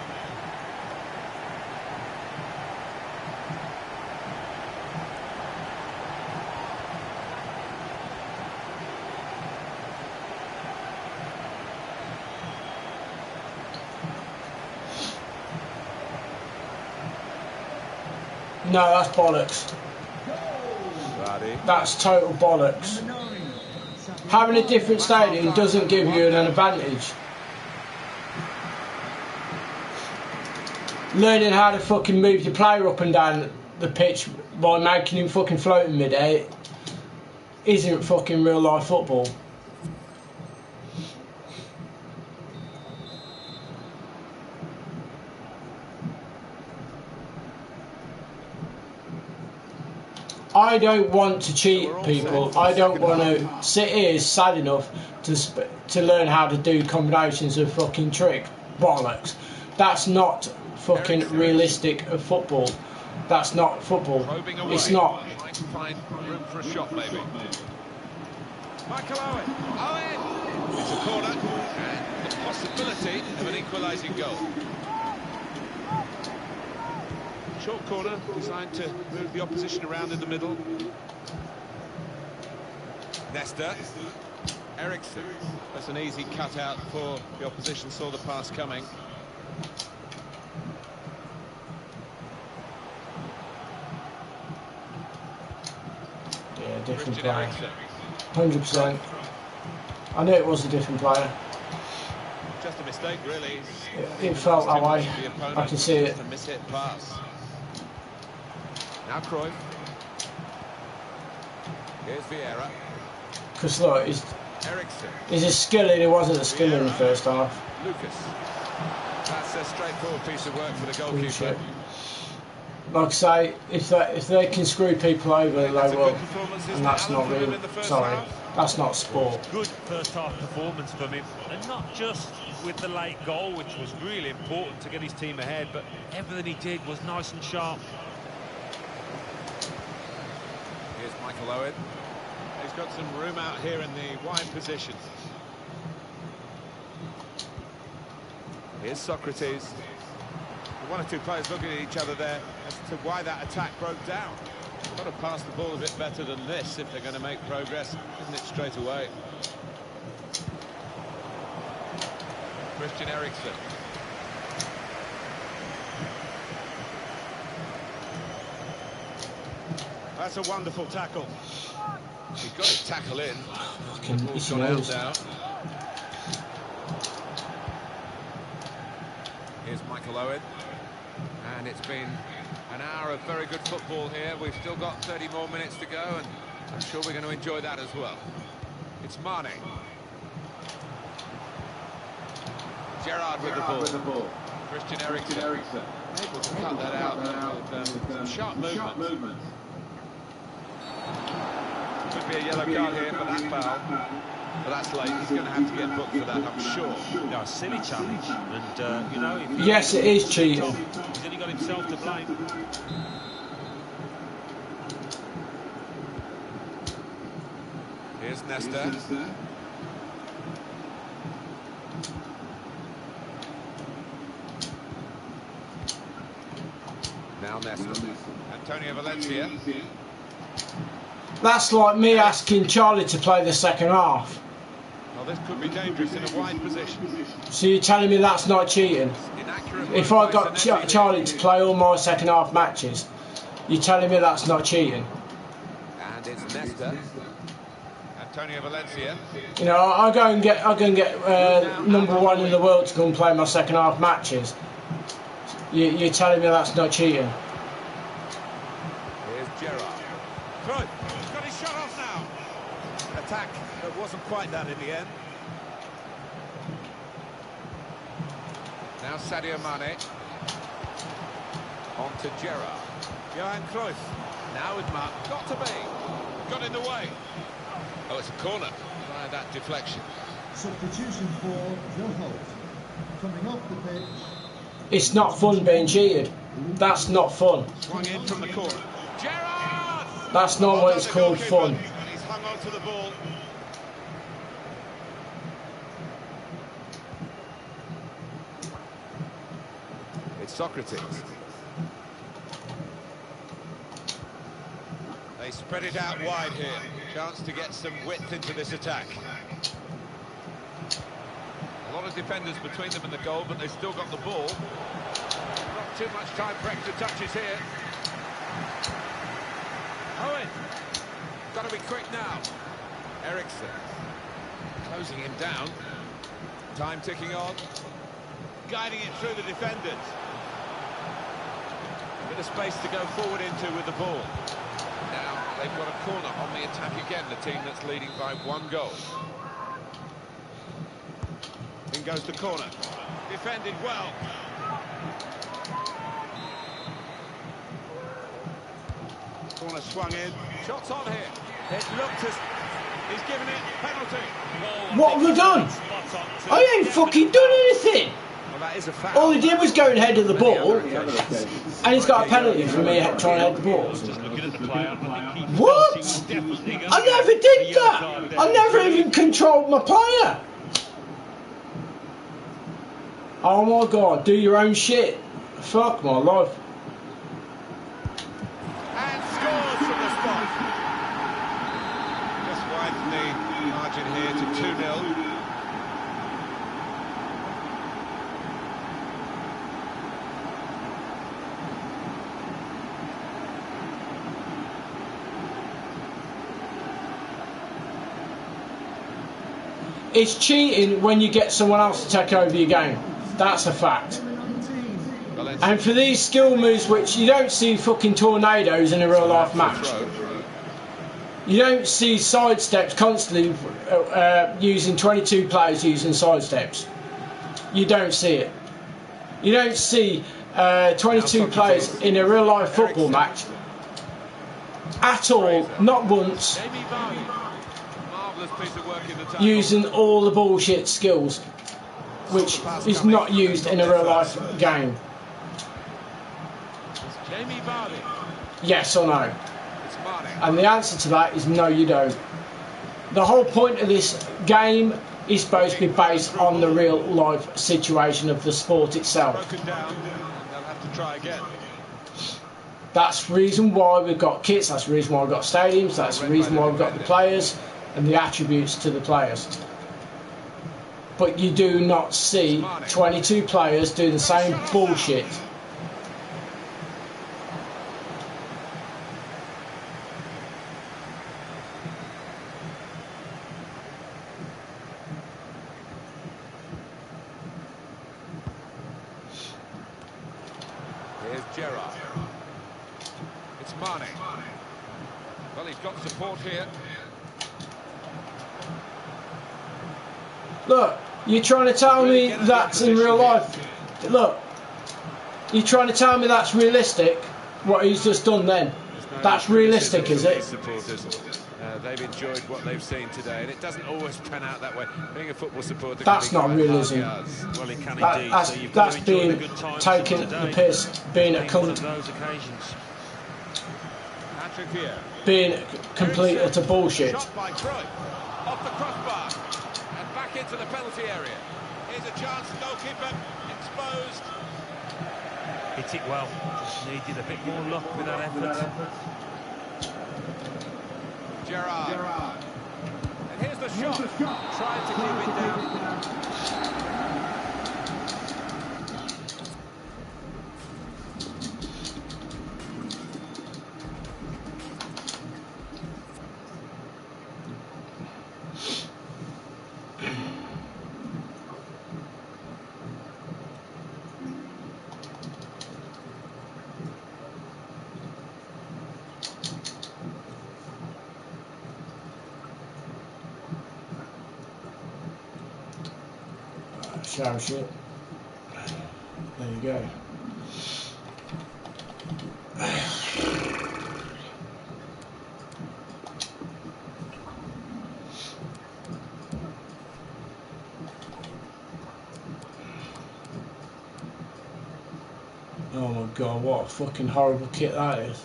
No, that's bollocks. Vardy. That's total bollocks. Having a different stadium doesn't give you an advantage. Learning how to fucking move your player up and down the pitch by making him fucking float in mid-air isn't fucking real life football. I don't want to cheat people. I don't want to sit here sad enough to learn how to do combinations of fucking trick bollocks. That's not fucking realistic of football. That's not football. It's not. Might find room for a shot, maybe. Michael Owen. Owen! It's a corner and the possibility of an equalising goal. Short corner designed to move the opposition around in the middle. Nesta. Eriksson. That's an easy cutout for the opposition, saw the pass coming. Yeah, different Christian player. Eriksen. 100%. I knew it was a different player. Just a mistake, really. It felt that way. I can see it. Just a mishit pass. Now Cruyff. Here's Vieira. Because look, Eriksson. he's a skill in, he wasn't a skill in the first half. Lucas. That's a straightforward piece of work for the goalkeeper. Bullshit. Like I say, if they can screw people over, they That's a will. good performance, isn't And that's it, not Alan, from him real. in the first Sorry, half? that's not sport. Good first half performance from him, and not just with the late goal, which was really important to get his team ahead, but everything he did was nice and sharp. Here's Michael Owen. He's got some room out here in the wide position. Here's Socrates. One or two players looking at each other there as to why that attack broke down. Got to pass the ball a bit better than this if they're going to make progress, isn't it, straight away? Christian Eriksen. That's a wonderful tackle. He's got his tackle in. Fucking Ball's itchy gone out nose. now. Here's Michael Owen. And it's been an hour of very good football here. We've still got 30 more minutes to go, and I'm sure we're going to enjoy that as well. It's Mane. Gerrard with the ball. Christian Eriksen. Able to cut that out with some sharp movement. Could be a yellow card here for that foul. But that's late. He's going to have to get booked for that, I'm sure. No, a silly challenge. And, you know... If Yes, it is cheating. He's only got himself to blame. Here's Nesta. Now Nesta. Antonio Valencia. That's like me asking Charlie to play the second half. Well, this could be dangerous in a wide position. So you're telling me that's not cheating? Inaccurate If I work by got Zanetti. Charlie to play all my second half matches, you're telling me that's not cheating? And it's Nesta. Antonio Valencia. You know, I go and get number one in the world to go and play my second half matches. You're telling me that's not cheating? Here's Gerrard. Cruyff. He's got his shot off now. Attack that wasn't quite that in the end. Now Sadio Mane. On to Gerrard. Johan Cruyff. Now with Mark. Got to be. Got in the way. Oh, it's a corner via that deflection. Substitution for Joe Holt. Coming off the pitch. It's not fun being cheated. That's not fun. Swung in from the corner. Gerrard! That's not what it's called fun. And he's hung on to the ball. It's Socrates. They spread it out wide here. Chance to get some width into this attack. A lot of defenders between them and the goal, but they've still got the ball. Not too much time for extra touches here. Owen. Got to be quick now. Eriksson. Closing him down. Time ticking on. Guiding it through the defenders. A bit of space to go forward into with the ball. Now they've got a corner on the attack again, the team that's leading by 1 goal. In goes the corner. Defended well. Corner swung in. Shots on here. It looked as... He's given it. Penalty. What have we done? I ain't fucking done anything. Well, that is a foul. All he did was go and head of the ball, and he's got a penalty for me trying to head the ball. Just looking at the player, I think he What? was definitely going to I get never a did yellow that. card there. I never even controlled my player. Oh my god, do your own shit. Fuck my life. And scores from the spot. Just widen the margin here to 2-0. It's cheating when you get someone else to take over your game. That's a fact. And for these skill moves, which you don't see fucking tornadoes in a real life match. You don't see sidesteps constantly using 22 players using sidesteps. You don't see it. You don't see 22 players in a real life football match at all, not once, using all the bullshit skills, which is not used in a real life game. Jamie Vardy. Yes or no? It's Mane. And the answer to that is no, you don't. The whole point of this game is supposed to be based on the real life situation of the sport itself. Broken down. They'll have to try again. That's the reason why we've got kits, that's the reason why we've got stadiums, that's the reason why we've got the players and the attributes to the players. But you do not see 22 players doing the same bullshit. Here's Gerrard. It's Mane. Well, he's got support here. Look, you're trying to tell me that's in real life. Look, you're trying to tell me that's realistic, what he's just done then. That's realistic, is it? Supporters. they've enjoyed what they've seen today, and it doesn't always pan out that way. Being a football supporter, That's can be not quite realism. hard yards. Well, it can indeed. That's, So you've got that's to enjoy being the good times taking today. the piss, being a Been one of cunt, those occasions. Patrick Vieira. being complete utter bullshit. Shot by Cruyff, off the crossbar, and back into the penalty area. Here's a chance, goalkeeper exposed. Hit it well, just needed a bit more luck with that effort. Gerrard. And here's the shot, trying to keep it down. Shower shit. There you go. Oh my god, what a fucking horrible kit that is.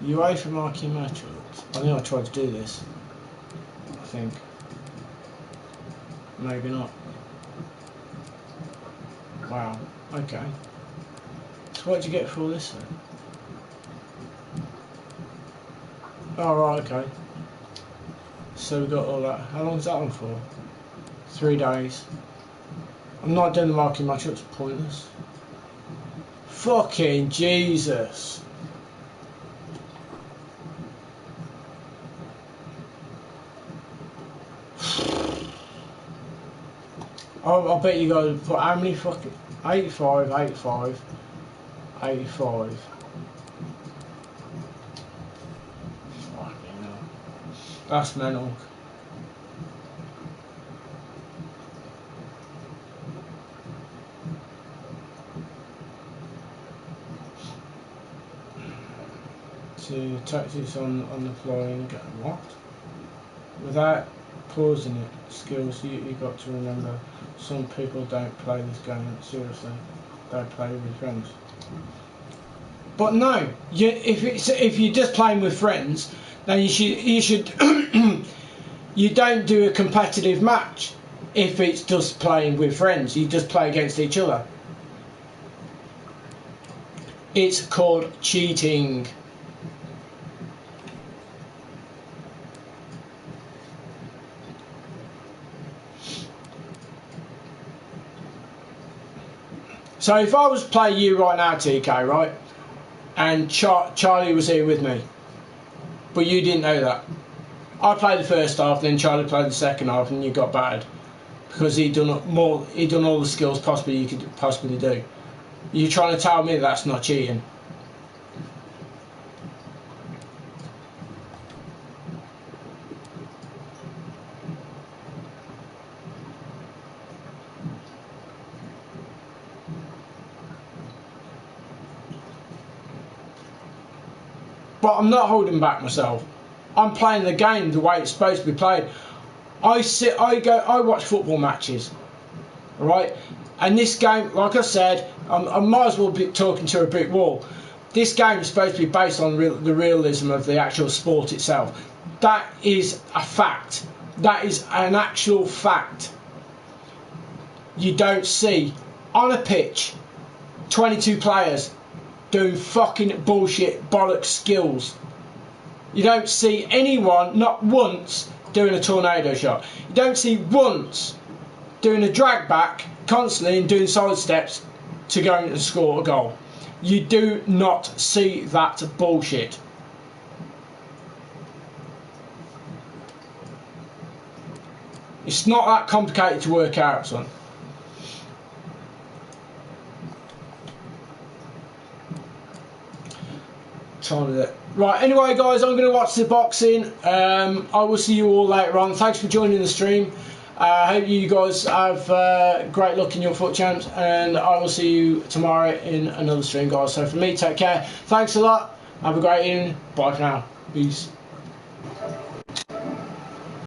You away from marking matchups? I think I tried to do this. I think. Maybe not. Wow, okay. So what did you get for all this then? Oh right, okay. So we got all that. How long is that one for? 3 days. I'm not doing the marking matchups, pointless. Fucking Jesus. I'll bet you guys put how many fucking 85, 85, 85. Fucking hell. That's mental. To tactics on the fly and get what? Without pausing it, skills you got to remember. Some people don't play this game seriously. They play with friends. But no, if you're just playing with friends, then you should you don't do a competitive match. If it's just playing with friends, you just play against each other. It's called cheating. So if I was playing you right now, TK, right, and Charlie was here with me, but you didn't know that, I played the first half, then Charlie played the second half, and you got battered because he'd done all the skills possibly you could possibly do. You're trying to tell me that's not cheating? But I'm not holding back myself. I'm playing the game the way it's supposed to be played. I watch football matches, right? And this game, like I said, I might as well be talking to a brick wall. This game is supposed to be based on the realism of the actual sport itself. That is a fact. That is an actual fact. You don't see on a pitch 22 players doing fucking bullshit bollocks skills. You don't see anyone, not once, doing a tornado shot. You don't see once doing a drag back constantly and doing side steps to go and score a goal. You do not see that bullshit. It's not that complicated to work out, son. Right, anyway guys, I'm going to watch the boxing. I will see you all later on. Thanks for joining the stream. I hope you guys have great luck in your FUT champs, and I will see you tomorrow in another stream, guys. So for me, take care. Thanks a lot. Have a great evening. Bye for now. Peace.